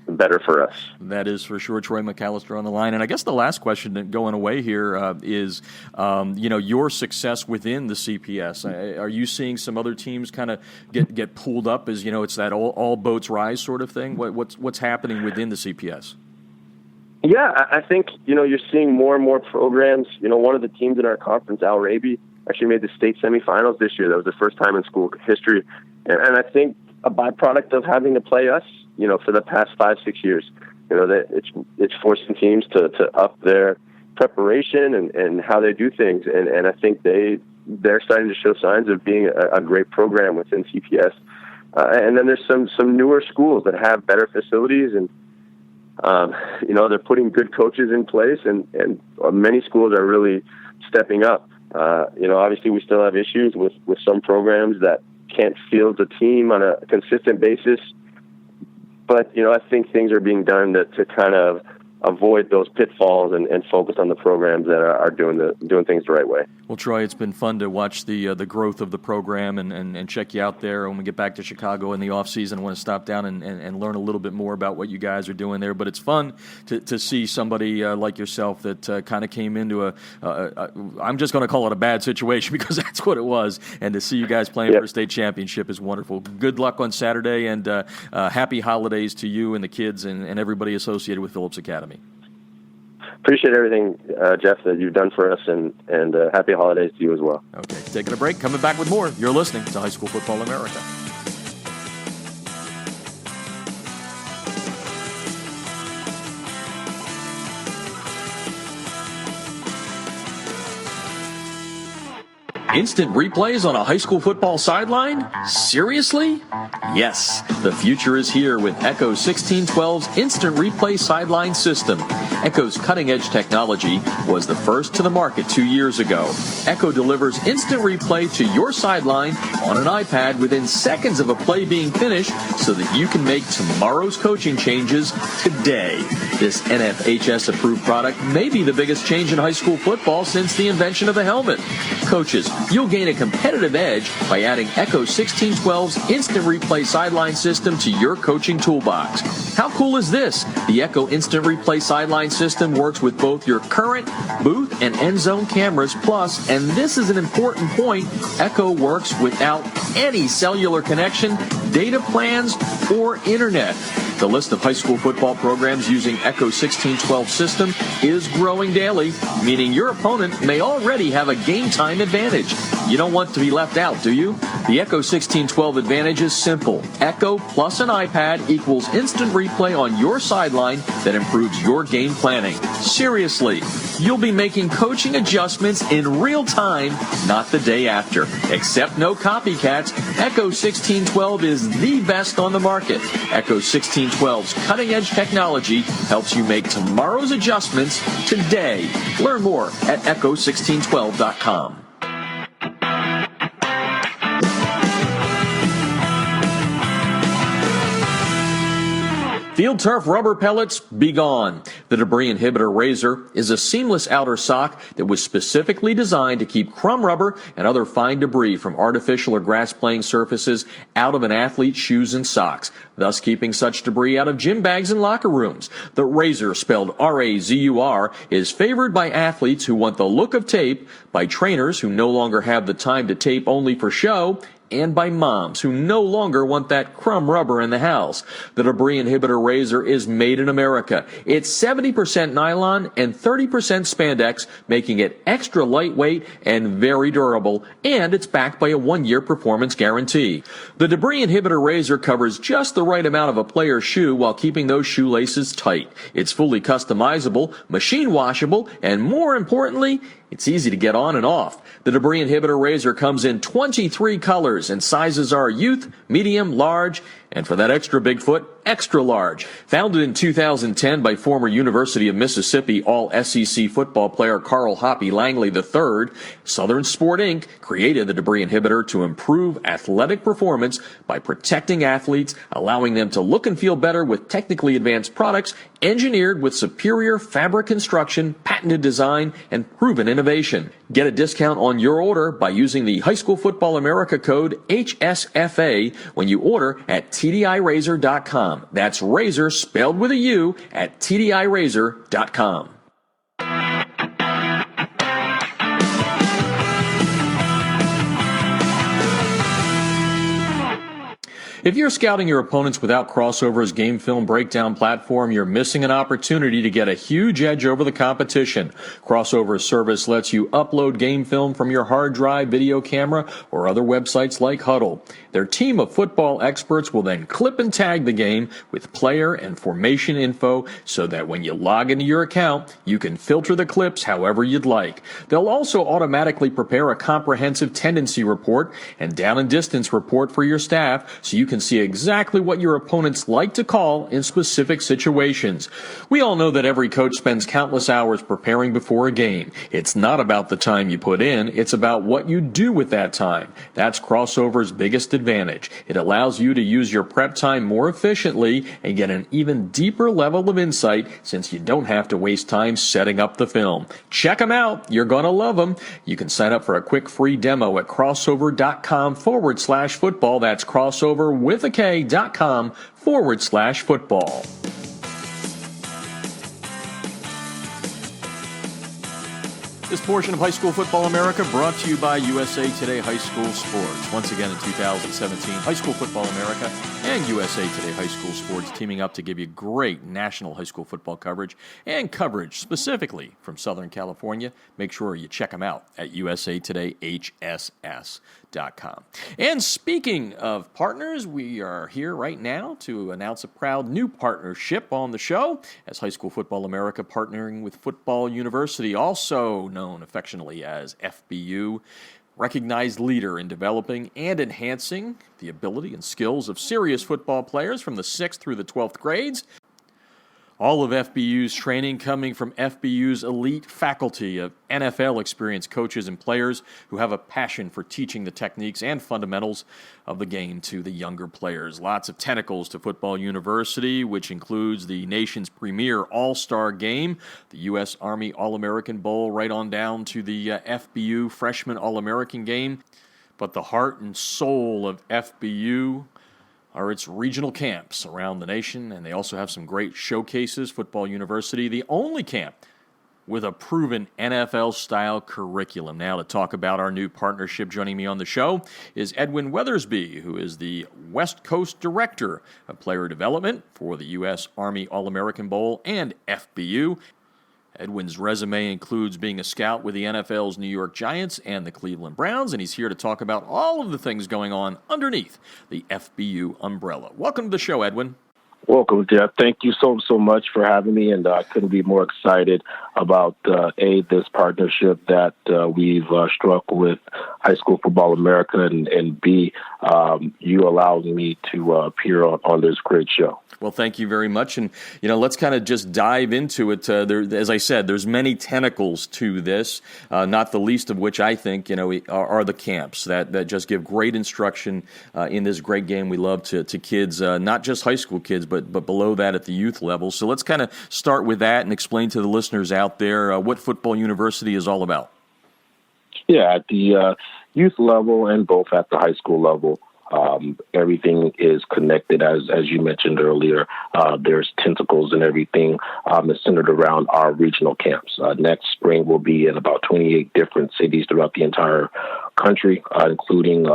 better for us. That is for sure. Troy McAllister on the line. And I guess the last question going away here is, your success within the CPS. Are you seeing some other teams kind of get pulled up as, it's that all boats rise sort of thing? What's happening within the CPS? Yeah, I think, you're seeing more and more programs. One of the teams in our conference, Al Raby, actually made the state semifinals this year. That was the first time in school history. And I think a byproduct of having to play us, for the past 5-6 years, that it's forcing teams to up their preparation and how they do things. And I think they're starting to show signs of being a great program within CPS. And then there's some newer schools that have better facilities and, they're putting good coaches in place and many schools are really stepping up. Obviously we still have issues with some programs that can't field a team on a consistent basis. But, I think things are being done to kind of avoid those pitfalls and focus on the programs that are doing things the right way. Well, Troy, it's been fun to watch the growth of the program and check you out there. When we get back to Chicago in the off season, I want to stop down and learn a little bit more about what you guys are doing there. But it's fun to see somebody like yourself that kind of came into I'm just going to call it a bad situation because that's what it was. And to see you guys playing for a state championship is wonderful. Good luck on Saturday, and happy holidays to you and the kids and everybody associated with Phillips Academy. Appreciate everything, Jeff, that you've done for us, and happy holidays to you as well. Okay, taking a break. Coming back with more. You're listening to High School Football America. Instant replays on a high school football sideline? Seriously? Yes, the future is here with Echo 1612's Instant Replay Sideline System. Echo's cutting-edge technology was the first to the market 2 years ago. Echo delivers instant replay to your sideline on an iPad within seconds of a play being finished so that you can make tomorrow's coaching changes today. This NFHS-approved product may be the biggest change in high school football since the invention of the helmet. Coaches, you'll gain a competitive edge by adding Echo 1612's Instant Replay Sideline System to your coaching toolbox. How cool is this? The Echo Instant Replay Sideline System works with both your current booth and end zone cameras, plus, and this is an important point, Echo works without any cellular connection, data plans, or internet. The list of high school football programs using Echo 1612 system is growing daily, meaning your opponent may already have a game time advantage. You don't want to be left out, do you? The Echo 1612 advantage is simple. Echo plus an iPad equals instant replay on your sideline that improves your game planning. Seriously, you'll be making coaching adjustments in real time, not the day after. Except no copycats, Echo 1612 is the best on the market. Echo 1612's cutting-edge technology helps you make tomorrow's adjustments today. Learn more at echo1612.com. Field turf rubber pellets, be gone. The Debris Inhibitor Razor is a seamless outer sock that was specifically designed to keep crumb rubber and other fine debris from artificial or grass-playing surfaces out of an athlete's shoes and socks, thus keeping such debris out of gym bags and locker rooms. The Razor, spelled R-A-Z-U-R, is favored by athletes who want the look of tape, by trainers who no longer have the time to tape only for show, and by moms who no longer want that crumb rubber in the house. The Debris Inhibitor Razor is made in America. It's 70% nylon and 30% spandex, making it extra lightweight and very durable, and it's backed by a 1-year performance guarantee. The Debris Inhibitor Razor covers just the right amount of a player's shoe while keeping those shoelaces tight. It's fully customizable, machine washable, and more importantly, it's easy to get on and off. The Debris Inhibitor Razor comes in 23 colors, and sizes are youth, medium, large, and for that extra big foot, extra large. Founded in 2010 by former University of Mississippi All-SEC football player Carl Hoppy Langley III, Southern Sport Inc. created the Debris Inhibitor to improve athletic performance by protecting athletes, allowing them to look and feel better with technically advanced products engineered with superior fabric construction, patented design, and proven innovation. Get a discount on your order by using the High School Football America code HSFA when you order at TDIRazor.com. That's razor spelled with a U at TDIRazor.com. If you're scouting your opponents without Crossover's game film breakdown platform, you're missing an opportunity to get a huge edge over the competition. Crossover's service lets you upload game film from your hard drive, video camera, or other websites like Huddle. Their team of football experts will then clip and tag the game with player and formation info so that when you log into your account, you can filter the clips however you'd like. They'll also automatically prepare a comprehensive tendency report and down and distance report for your staff so you can see exactly what your opponents like to call in specific situations. We all know that every coach spends countless hours preparing before a game. It's not about the time you put in, it's about what you do with that time. That's Crossover's biggest advantage. It allows you to use your prep time more efficiently and get an even deeper level of insight since you don't have to waste time setting up the film. Check them out. You're going to love them. You can sign up for a quick free demo at crossover.com/football. That's crossover with a K.com/football. This portion of High School Football America brought to you by USA Today High School Sports. Once again in 2017, High School Football America and USA Today High School Sports teaming up to give you great national high school football coverage and coverage specifically from Southern California. Make sure you check them out at usatodayhss.com. And speaking of partners, we are here right now to announce a proud new partnership on the show as High School Football America partnering with Football University, also known affectionately as FBU. recognized leader in developing and enhancing the ability and skills of serious football players from the 6th through the 12th grades. All of FBU's training coming from FBU's elite faculty of NFL experienced coaches and players who have a passion for teaching the techniques and fundamentals of the game to the younger players. Lots of tentacles to Football University, which includes the nation's premier all-star game, the U.S. Army All-American Bowl, right on down to the FBU Freshman All-American game. But the heart and soul of FBU are its regional camps around the nation, and they also have some great showcases. Football University, the only camp with a proven NFL-style curriculum. Now to talk about our new partnership, joining me on the show is Edwin Weatherby, who is the West Coast Director of Player Development for the U.S. Army All-American Bowl and FBU. Edwin's resume includes being a scout with the NFL's New York Giants and the Cleveland Browns, and he's here to talk about all of the things going on underneath the FBU umbrella. Welcome to the show, Edwin. Welcome, Jeff. Thank you so much for having me, and I couldn't be more excited about, this partnership that we've struck with High School Football America, and B, you allowing me to appear on this great show. Well, thank you very much. And, let's kind of just dive into it. As I said, there's many tentacles to this, not the least of which I think, are the camps that just give great instruction in this great game we love to kids, not just high school kids, but below that at the youth level. So let's kind of start with that and explain to the listeners out there what Football University is all about. Yeah, at the youth level and both at the high school level. Everything is connected, as you mentioned earlier. There's tentacles and everything is centered around our regional camps. Next spring, we'll be in about 28 different cities throughout the entire country, including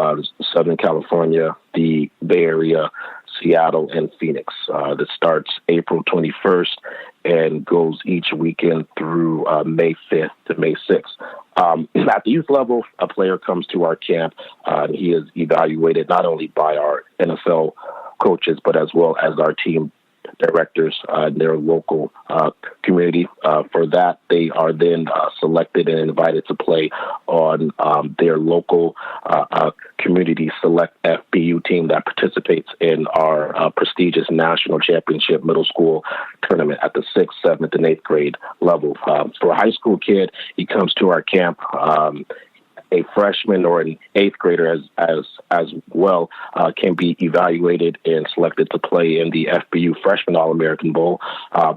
Southern California, the Bay Area, Seattle, and Phoenix. That starts April 21st and goes each weekend through May 5th to May 6th. At the youth level, a player comes to our camp, and he is evaluated not only by our NFL coaches, but as well as our team directors in their local community. For that, they are then selected and invited to play on their local community select FBU team that participates in our prestigious national championship middle school tournament at the 6th, 7th, and 8th grade level. For a high school kid, he comes to our camp. A freshman or an 8th grader as well can be evaluated and selected to play in the FBU Freshman All-American Bowl,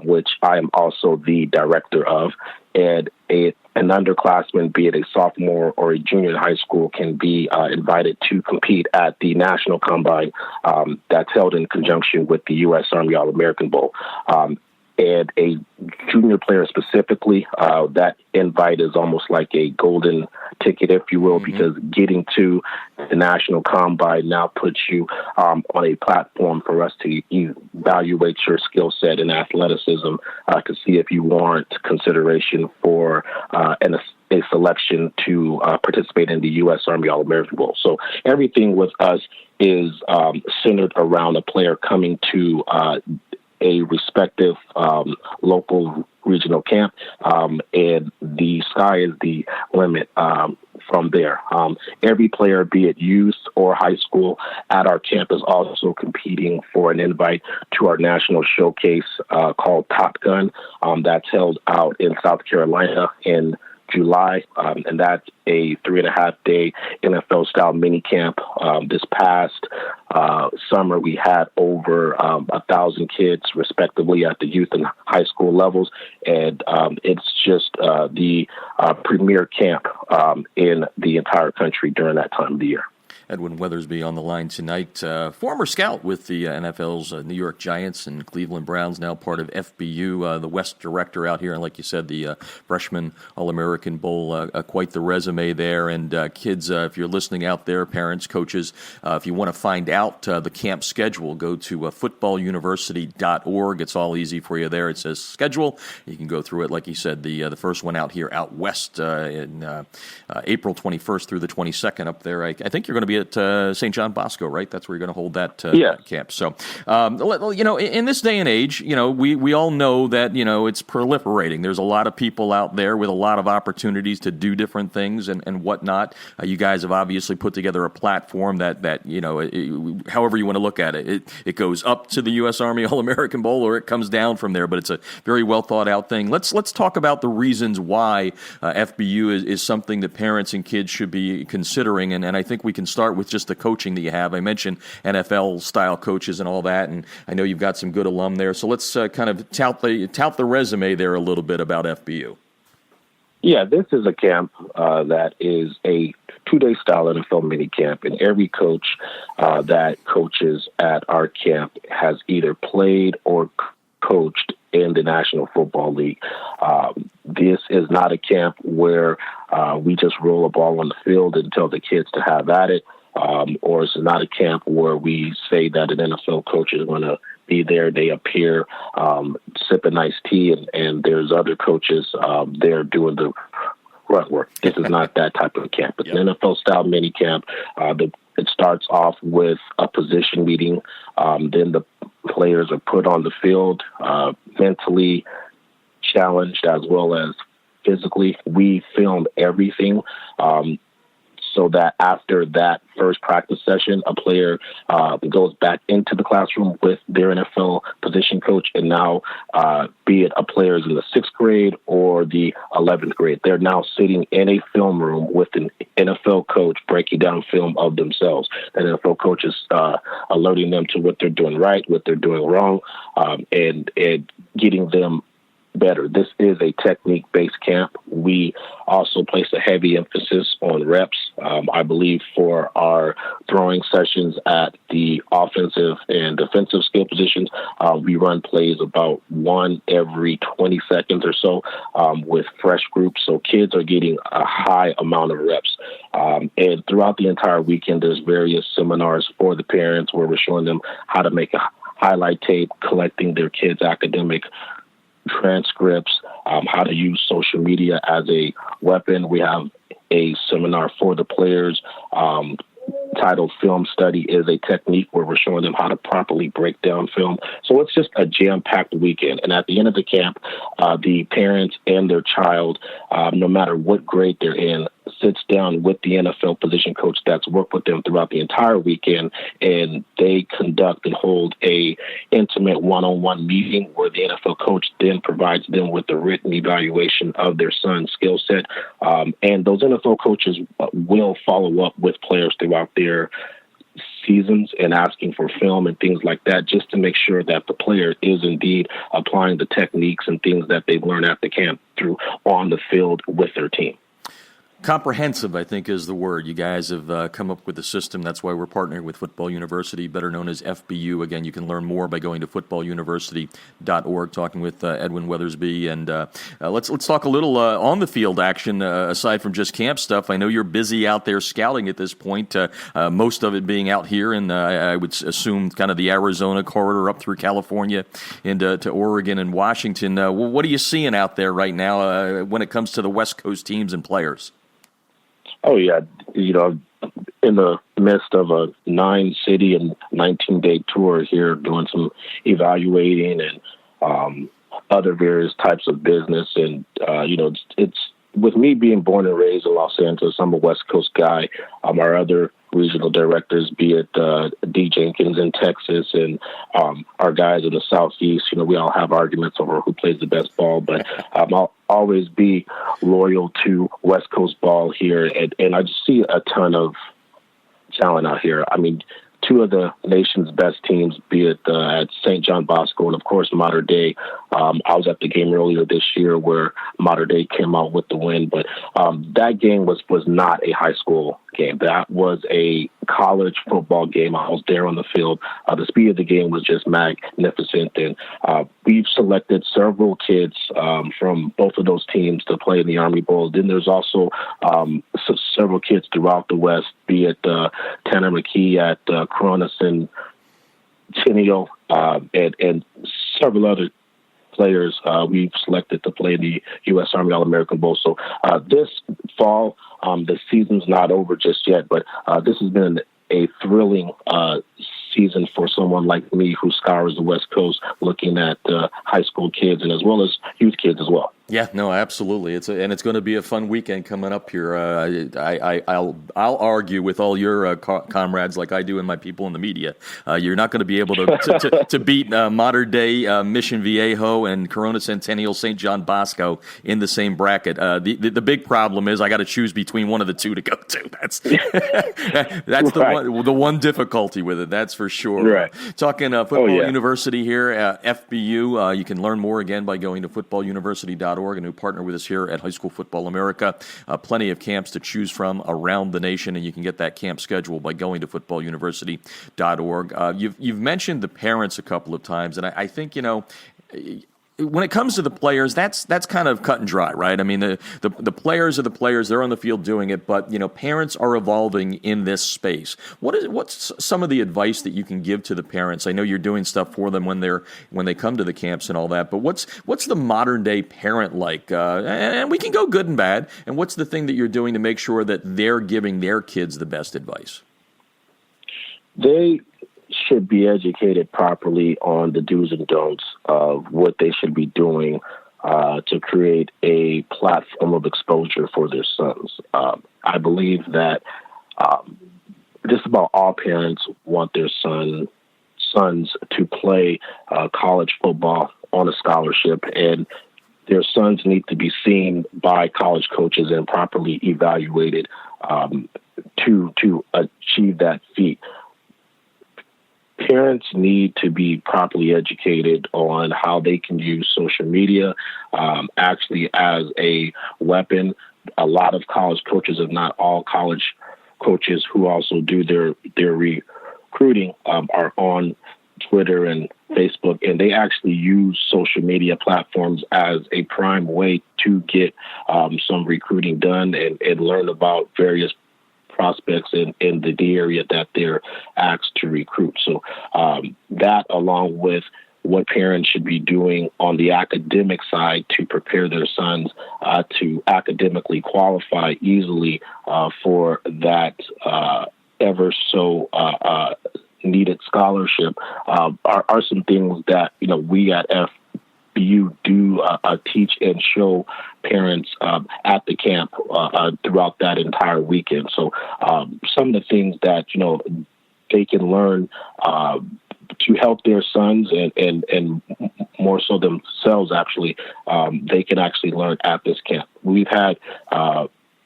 which I am also the director of. And an underclassman, be it a sophomore or a junior in high school, can be invited to compete at the National Combine that's held in conjunction with the U.S. Army All-American Bowl. And a junior player specifically, that invite is almost like a golden ticket, if you will, because getting to the National Combine now puts you on a platform for us to evaluate your skill set and athleticism to see if you warrant consideration for a selection to participate in the U.S. Army All-American Bowl. So everything with us is centered around a player coming to a respective local regional camp, and the sky is the limit from there. Every player, be it youth or high school, at our camp is also competing for an invite to our national showcase called Top Gun. That's held out in South Carolina in July, and that's a 3.5-day NFL-style mini camp. This past summer, we had over 1,000 kids, respectively, at the youth and high school levels, and it's just the premier camp in the entire country during that time of the year. Edwin Weatherby on the line tonight, former scout with the NFL's New York Giants and Cleveland Browns, now part of FBU, the West director out here, and like you said, the Freshman All-American Bowl, quite the resume there. And kids, if you're listening out there, parents, coaches, if you want to find out the camp schedule, go to footballuniversity.org. It's all easy for you there. It says schedule. You can go through it. Like you said, the first one out here out west in April 21st through the 22nd up there. I think you're going to be be at St. John Bosco, right? That's where you're going to hold that camp. So, in this day and age, we all know that, it's proliferating. There's a lot of people out there with a lot of opportunities to do different things and whatnot. You guys have obviously put together a platform that however you want to look at it, it goes up to the U.S. Army All-American Bowl or it comes down from there, but it's a very well thought out thing. Let's talk about the reasons why FBU is something that parents and kids should be considering, and I think we can start with just the coaching that you have. I mentioned NFL-style coaches and all that, and I know you've got some good alum there, so let's kind of tout the resume there a little bit about FBU. Yeah, this is a camp that is a 2-day style NFL mini camp, and every coach that coaches at our camp has either played or coached in the National Football League. This is not a camp where we just roll a ball on the field and tell the kids to have at it, or it's not a camp where we say that an NFL coach is going to be there. They appear, sip a nice tea, and there's other coaches there doing the grunt work. This is not that type of camp. It's an NFL-style mini camp. It starts off with a position meeting. Then the players are put on the field, mentally challenged as well as physically. We film everything so that after that first practice session, a player goes back into the classroom with their NFL position coach, and now be it a player is in the 6th grade or the 11th grade, they're now sitting in a film room with an NFL coach breaking down film of themselves. That NFL coach is alerting them to what they're doing right, what they're doing wrong, and getting them better. This is a technique-based camp. We also place a heavy emphasis on reps. I believe for our throwing sessions at the offensive and defensive skill positions, we run plays about 1 every 20 seconds or so with fresh groups. So kids are getting a high amount of reps. And throughout the entire weekend, there's various seminars for the parents where we're showing them how to make a highlight tape, collecting their kids' academic transcripts, how to use social media as a weapon. We have a seminar for the players titled Film Study is a Technique, where we're showing them how to properly break down film. So it's just a jam-packed weekend. And at the end of the camp, the parents and their child, no matter what grade they're in, sits down with the NFL position coach that's worked with them throughout the entire weekend, and they conduct and hold a intimate one-on-one meeting where the NFL coach then provides them with a written evaluation of their son's skill set. And those NFL coaches will follow up with players throughout their seasons and asking for film and things like that, just to make sure that the player is indeed applying the techniques and things that they've learned at the camp through on the field with their team. Comprehensive, I think, is the word. You guys have come up with a system. That's why we're partnering with Football University, better known as FBU. Again, you can learn more by going to footballuniversity.org, talking with Edwin Weatherby. And let's talk a little on-the-field action, aside from just camp stuff. I know you're busy out there scouting at this point, most of it being out here, and I would assume kind of the Arizona corridor up through California into to Oregon and Washington. What are you seeing out there right now when it comes to the West Coast teams and players? Oh, yeah. In the midst of a 9-city and 19-day tour here, doing some evaluating and other various types of business. And, it's with me being born and raised in Los Angeles, I'm a West Coast guy. Our other regional directors, be it D. Jenkins in Texas and our guys in the Southeast, we all have arguments over who plays the best ball, but I'll always be loyal to West Coast ball here. And I just see a ton of talent out here. I mean, 2 of the nation's best teams, be it at St. John Bosco and, of course, Mater Dei. I was at the game earlier this year where Mater Dei came out with the win, but that game was not a high school game. That was a college football game. I was there on the field. The speed of the game was just magnificent, and we've selected several kids from both of those teams to play in the Army Bowl. Then there's also several kids throughout the West, be it Tanner McKee at Coronas and Centennial, and several other players we've selected to play in the U.S. Army All-American Bowl. So this fall, The season's not over just yet, but this has been a thrilling season for someone like me who scours the West Coast looking at high school kids and as well as youth kids as well. Yeah, no, absolutely. It's going to be a fun weekend coming up here. I'll argue with all your comrades, like I do, and my people in the media. You're not going to be able to beat modern day Mission Viejo and Corona Centennial St. John Bosco in the same bracket. The big problem is I got to choose between one of the two to go to. That's right. the one difficulty with it. That's for sure. Right. Talking Football University here, FBU. You can learn more again by going to footballuniversity.org. And who partner with us here at High School Football America. Plenty of camps to choose from around the nation, and you can get that camp schedule by going to footballuniversity.org. You've mentioned the parents a couple of times, and I think, when it comes to the players, that's kind of cut and dry, right? I mean, the players are the players; they're on the field doing it. But parents are evolving in this space. What's some of the advice that you can give to the parents? I know you're doing stuff for them when they come to the camps and all that. But what's the modern day parent like? And we can go good and bad. And what's the thing that you're doing to make sure that they're giving their kids the best advice? They should be educated properly on the do's and don'ts of what they should be doing to create a platform of exposure for their sons. I believe that just about all parents want their sons to play college football on a scholarship, and their sons need to be seen by college coaches and properly evaluated to achieve that feat. Parents need to be properly educated on how they can use social media actually as a weapon. A lot of college coaches, if not all college coaches who also do their recruiting, are on Twitter and Facebook, and they actually use social media platforms as a prime way to get some recruiting done and learn about various prospects in the area that they're asked to recruit. So that, along with what parents should be doing on the academic side to prepare their sons to academically qualify easily for that ever so needed scholarship, are some things that we at FBU do teach and show parents at the camp throughout that entire weekend. So some of the things that they can learn to help their sons and more so themselves, actually, they can actually learn at this camp. We've had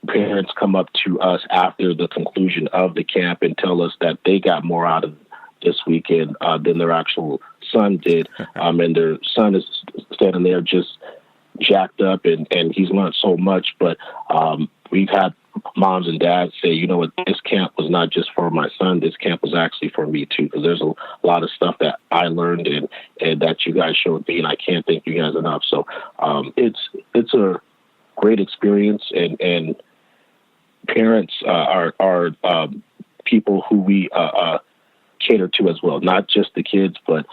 parents come up to us after the conclusion of the camp and tell us that they got more out of this weekend than their actual son did. And their son is standing there just jacked up and he's learned so much. But we've had moms and dads say, what, this camp was not just for my son. This camp was actually for me too, because there's a lot of stuff that I learned and that you guys showed me, and I can't thank you guys enough. So it's a great experience, and parents are people who we cater to as well, not just the kids, but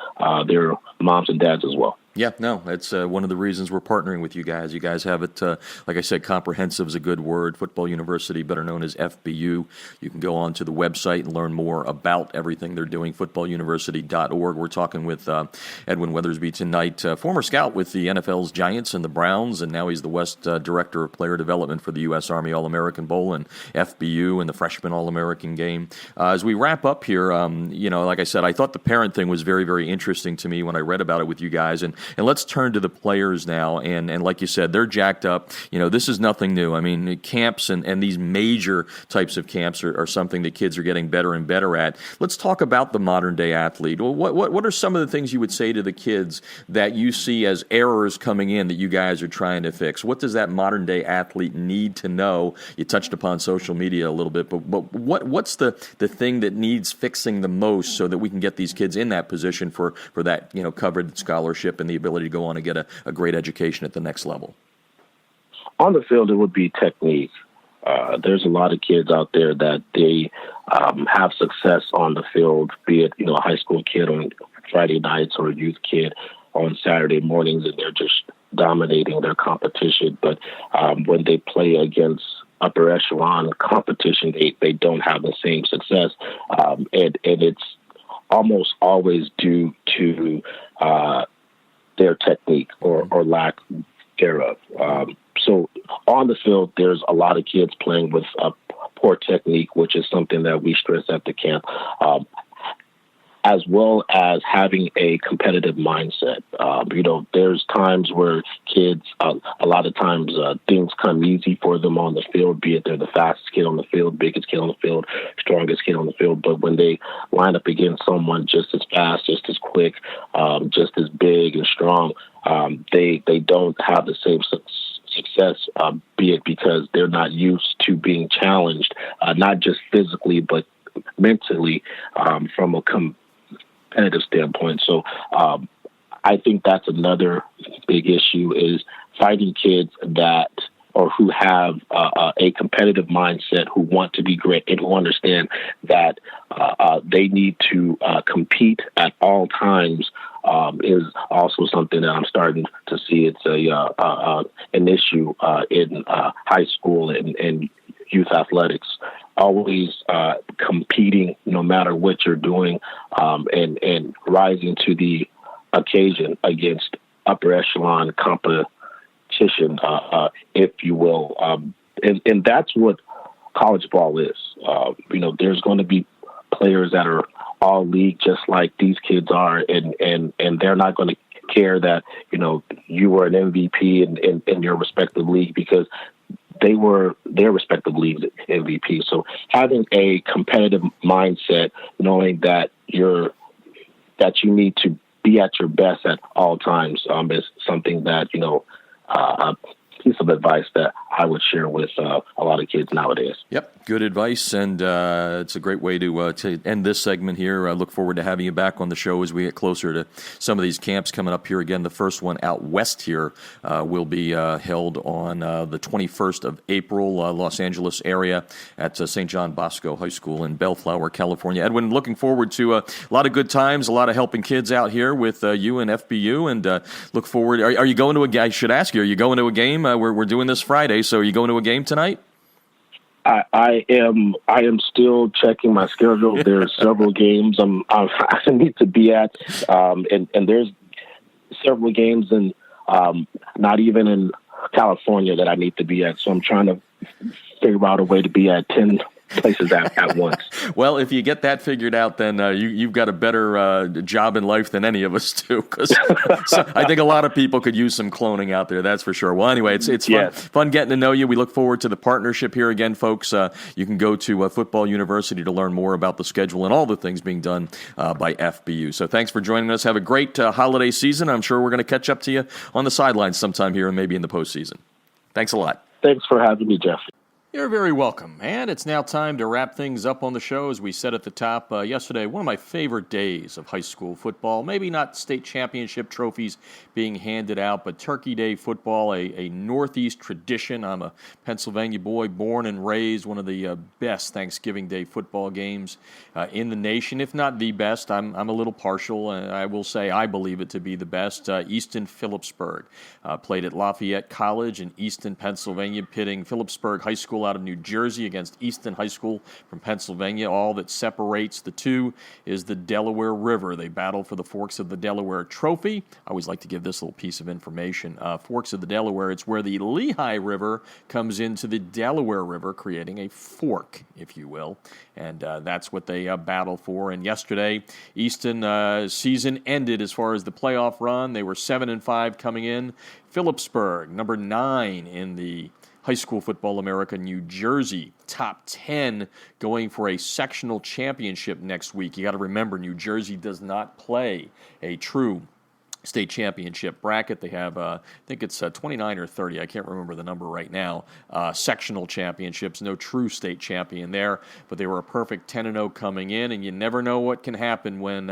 their moms and dads as well. Yeah, no, that's one of the reasons we're partnering with you guys. You guys have it, like I said, comprehensive is a good word. Football University, better known as FBU. You can go on to the website and learn more about everything they're doing, footballuniversity.org. We're talking with Edwin Weatherby tonight, former scout with the NFL's Giants and the Browns, and now he's the West Director of Player Development for the U.S. Army All-American Bowl and FBU and the Freshman All-American Game. As we wrap up here, like I said, I thought the parent thing was very, very interesting to me when I read about it with you guys, and let's turn to the players now. And like you said, they're jacked up. This is nothing new. I mean, camps and these major types of camps are something that kids are getting better and better at. Let's talk about the modern day athlete. What are some of the things you would say to the kids that you see as errors coming in that you guys are trying to fix? What does that modern day athlete need to know? You touched upon social media a little bit, but what's the thing that needs fixing the most so that we can get these kids in that position for that covered scholarship and the ability to go on and get a great education at the next level? On the field, it would be technique. There's a lot of kids out there that they have success on the field, be it a high school kid on Friday nights or a youth kid on Saturday mornings, and they're just dominating their competition. But when they play against upper echelon competition, they don't have the same success, and it's almost always due to their technique or lack thereof. So on the field, there's a lot of kids playing with poor technique, which is something that we stress at the camp, as well as having a competitive mindset. There's times where kids, a lot of times things come easy for them on the field, be it they're the fastest kid on the field, biggest kid on the field, strongest kid on the field. But when they line up against someone just as fast, just as quick, just as big and strong, they don't have the same success, be it because they're not used to being challenged, not just physically, but mentally, from a competitive standpoint. So I think that's another big issue, is finding kids that or who have a competitive mindset, who want to be great and who understand that they need to compete at all times, is also something that I'm starting to see. It's an issue in high school and youth athletics. Always competing no matter what you're doing, and rising to the occasion against upper echelon competition, if you will. And that's what college ball is. There's going to be players that are all league just like these kids are, and they're not going to care that, you were an MVP in your respective league, because they were their respective leagues MVP. So having a competitive mindset, knowing that you need to be at your best at all times, is something that, a piece of advice that I would share with a lot of kids nowadays. Yep, good advice, and it's a great way to end this segment here. I look forward to having you back on the show as we get closer to some of these camps coming up here. Again, the first one out west here will be held on the 21st of April, Los Angeles area at St. John Bosco High School in Bellflower, California. Edwin, looking forward to a lot of good times, a lot of helping kids out here with you and FBU, and look forward. Are you going to a game? I should ask you, are you going to a game? We're doing this Friday, so are you going to a game tonight? I am still checking my schedule. There's several games I need to be at, and there's several games in not even in California that I need to be at. So I'm trying to figure out a way to be at 10 places at once. Well, if you get that figured out, then you've got a better job in life than any of us do, because I think a lot of people could use some cloning out there, that's for sure. Well, anyway, it's fun getting to know you. We look forward to the partnership here again, folks. You can go to Football University to learn more about the schedule and all the things being done by FBU. So thanks for joining us. Have a great holiday season. I'm sure we're going to catch up to you on the sidelines sometime here and maybe in the postseason. Thanks a lot. Thanks for having me, Jeff. You're very welcome. And it's now time to wrap things up on the show. As we said at the top, yesterday, one of my favorite days of high school football. Maybe not state championship trophies being handed out, but Turkey Day football, a Northeast tradition. I'm a Pennsylvania boy, born and raised, one of the best Thanksgiving Day football games in the nation, if not the best. I'm a little partial, and I will say I believe it to be the best. Easton Phillipsburg played at Lafayette College in Easton, Pennsylvania, pitting Phillipsburg High School out of New Jersey against Easton High School from Pennsylvania. All that separates the two is the Delaware River. They battle for the Forks of the Delaware Trophy. I always like to give this little piece of information. Forks of the Delaware, it's where the Lehigh River comes into the Delaware River, creating a fork, if you will. And that's what they battle for. And yesterday, Easton season ended as far as the playoff run. They were 7-5 coming in. Phillipsburg, number 9 in the High School Football America, New Jersey, top 10, going for a sectional championship next week. You got to remember, New Jersey does not play a true state championship bracket. They have, I think it's 29 or 30, I can't remember the number right now, sectional championships, no true state champion there, but they were a perfect 10-0 coming in, and you never know what can happen when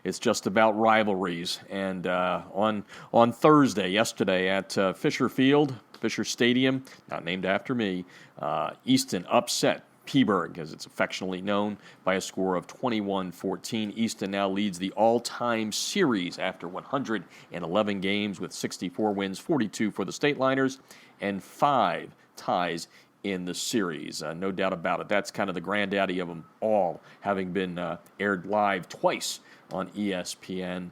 it's just about rivalries. And on Thursday, yesterday, at Fisher Stadium, not named after me, Easton upset Peaburg, as it's affectionately known, by a score of 21-14. Easton now leads the all-time series after 111 games with 64 wins, 42 for the State Liners, and 5 ties in the series. No doubt about it. That's kind of the granddaddy of them all, having been aired live twice on ESPN.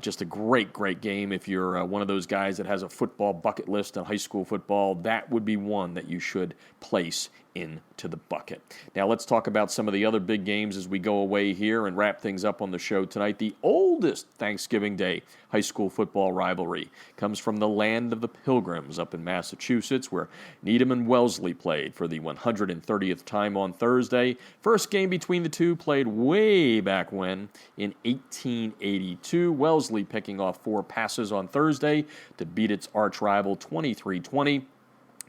Just a great, great game. If you're one of those guys that has a football bucket list on high school football, that would be one that you should place into the bucket. Now let's talk about some of the other big games as we go away here and wrap things up on the show tonight. The oldest Thanksgiving Day high school football rivalry comes from the land of the Pilgrims up in Massachusetts, where Needham and Wellesley played for the 130th time on Thursday. First game between the two played way back when in 1882. Wellesley picking off 4 passes on Thursday to beat its arch rival 23-20.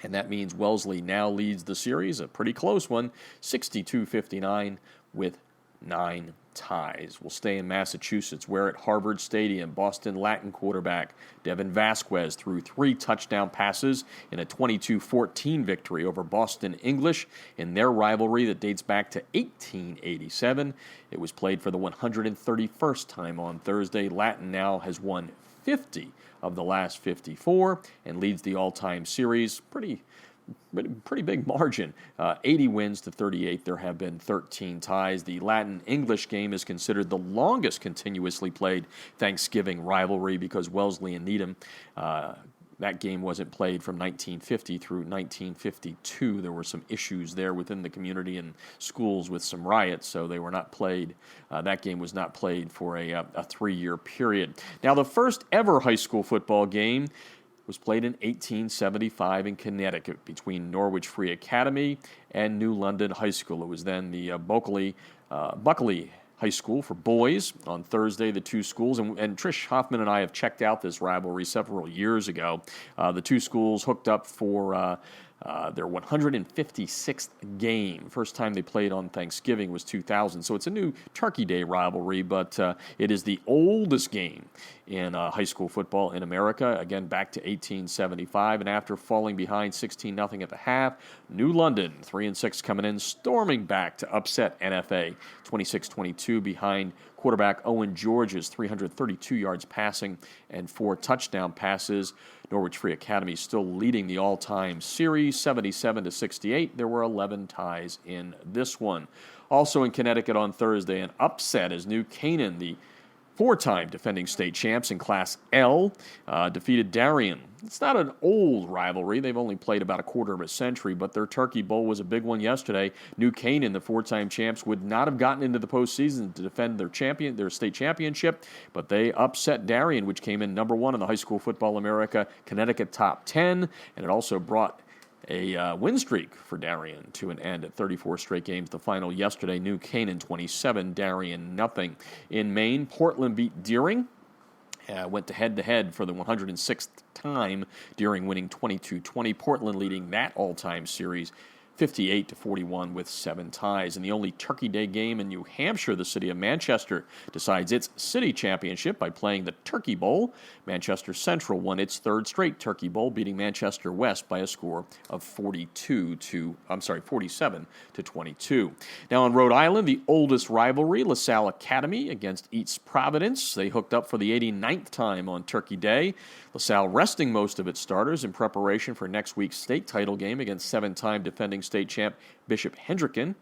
And that means Wellesley now leads the series, a pretty close one, 62-59 with 9 ties. We'll stay in Massachusetts, where at Harvard Stadium, Boston Latin quarterback Devin Vasquez threw 3 touchdown passes in a 22-14 victory over Boston English in their rivalry that dates back to 1887. It was played for the 131st time on Thursday. Latin now has won 50 of the last 54 and leads the all-time series. Pretty big margin, 80 wins to 38. There have been 13 ties. The Latin-English game is considered the longest continuously played Thanksgiving rivalry because Wellesley and Needham, that game wasn't played from 1950 through 1952. There were some issues there within the community and schools with some riots, so they were not played. That game was not played for a 3-year period. Now, the first ever high school football game was played in 1875 in Connecticut between Norwich Free Academy and New London High School. It was then the Buckley High School for boys on Thursday, the two schools. And Trish Hoffman and I have checked out this rivalry several years ago. The two schools hooked up for their 156th game. First time they played on Thanksgiving was 2000. So it's a new Turkey Day rivalry, but it is the oldest game in high school football in America. Again, back to 1875. And after falling behind 16-0 at the half, New London, 3-6 coming in, storming back to upset NFA, 26-22 behind quarterback Owen George's 332 yards passing and 4 touchdown passes. Norwich Free Academy still leading the all-time series, 77-68. There were 11 ties in this one. Also in Connecticut on Thursday, an upset as New Canaan, the 4-time defending state champs in Class L, defeated Darien. It's not an old rivalry. They've only played about a quarter of a century, but their Turkey Bowl was a big one yesterday. New Canaan, the 4-time champs, would not have gotten into the postseason to defend their state championship, but they upset Darien, which came in number 1 in the High School Football America Connecticut Top 10, and it also brought a win streak for Darien to an end at 34 straight games. The final yesterday, New Canaan 27, Darien nothing. In Maine, Portland beat Deering. Went to head-to-head for the 106th time, Deering winning 22-20. Portland leading that all-time series 58-41 with 7 ties. In the only Turkey Day game in New Hampshire, the city of Manchester decides its city championship by playing the Turkey Bowl. Manchester Central won its 3rd straight Turkey Bowl, beating Manchester West by a score of 47-22. Now in Rhode Island, the oldest rivalry, LaSalle Academy against East Providence. They hooked up for the 89th time on Turkey Day. LaSalle resting most of its starters in preparation for next week's state title game against 7-time defending state champ Bishop Hendricken.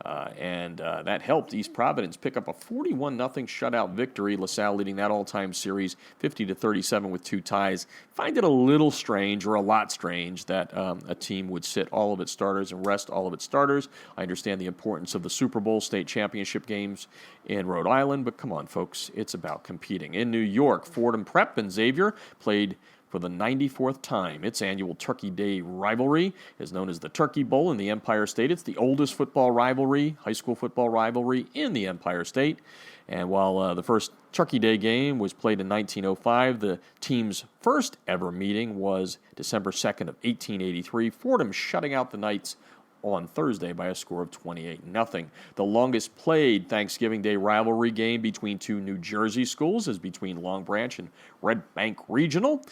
And that helped East Providence pick up a 41-0 shutout victory. LaSalle leading that all-time series 50-37 with 2 ties. Find it a little strange, or a lot strange, that a team would sit all of its starters and rest all of its starters. I understand the importance of the Super Bowl state championship games in Rhode Island, but come on, folks, it's about competing. In New York, Fordham Prep and Xavier played for the 94th time. Its annual Turkey Day rivalry is known as the Turkey Bowl in the Empire State. It's the oldest football rivalry, high school football rivalry in the Empire State. And while the first Turkey Day game was played in 1905, the team's first ever meeting was December 2nd of 1883. Fordham shutting out the Knights on Thursday by a score of 28-0. The longest played Thanksgiving Day rivalry game between two New Jersey schools is between Long Branch and Red Bank Regional.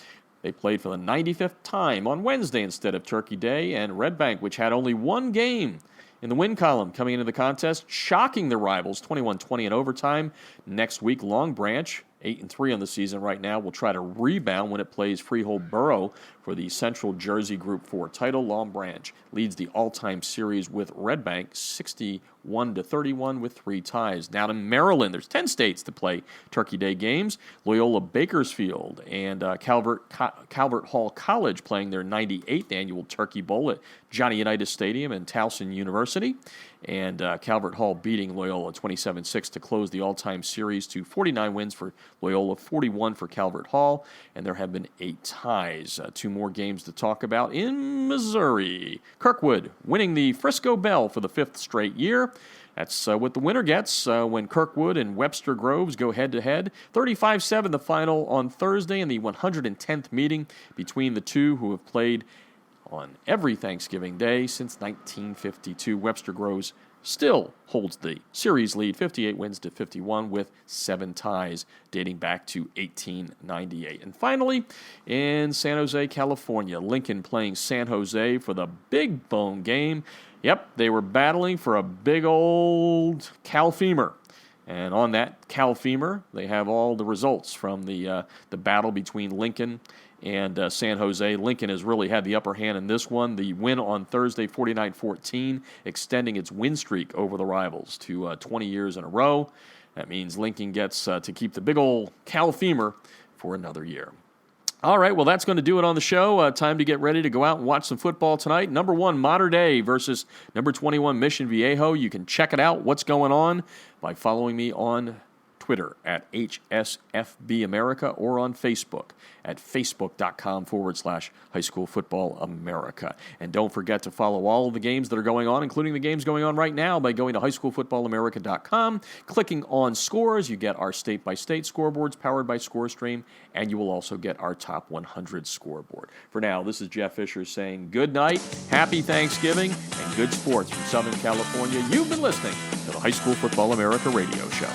They played for the 95th time on Wednesday instead of Turkey Day, and Red Bank, which had only one game in the win column coming into the contest, shocking the rivals 21-20 in overtime. Next week, Long Branch 8-3 on the season right now, will try to rebound when it plays Freehold Borough for the Central Jersey Group 4 title. Long Branch leads the all-time series with Red Bank 61-31 with 3 ties. Now to Maryland, there's 10 states to play Turkey Day games. Loyola Bakersfield and Calvert Hall College playing their 98th annual Turkey Bowl at Johnny Unitas Stadium and Towson University. And Calvert Hall beating Loyola 27-6 to close the all-time series to 49 wins for Loyola, 41 for Calvert Hall. And there have been 8 ties. 2 more games to talk about in Missouri. Kirkwood winning the Frisco Bell for the 5th straight year. That's what the winner gets when Kirkwood and Webster Groves go head-to-head. 35-7 the final on Thursday in the 110th meeting between the two who have played on every Thanksgiving Day since 1952. Webster Groves still holds the series lead, 58 wins to 51 with 7 ties dating back to 1898. And finally, in San Jose, California, Lincoln playing San Jose for the Big Bone game. Yep, they were battling for a big old cow femur. And on that cow femur, they have all the results from the battle between Lincoln and San Jose. Lincoln has really had the upper hand in this one. The win on Thursday, 49-14, extending its win streak over the rivals to 20 years in a row. That means Lincoln gets to keep the big old cow femur for another year. All right, well, that's going to do it on the show. Time to get ready to go out and watch some football tonight. Number 1, Mater Dei versus number 21, Mission Viejo. You can check it out, what's going on, by following me on Twitter at HSFB America or on Facebook at facebook.com/High School Football America. And don't forget to follow all of the games that are going on, including the games going on right now, by going to highschoolfootballamerica.com, clicking on scores. You get our state-by-state scoreboards powered by ScoreStream, and you will also get our top 100 scoreboard. For now, this is Jeff Fisher saying good night, happy Thanksgiving, and good sports from Southern California. You've been listening to the High School Football America radio show.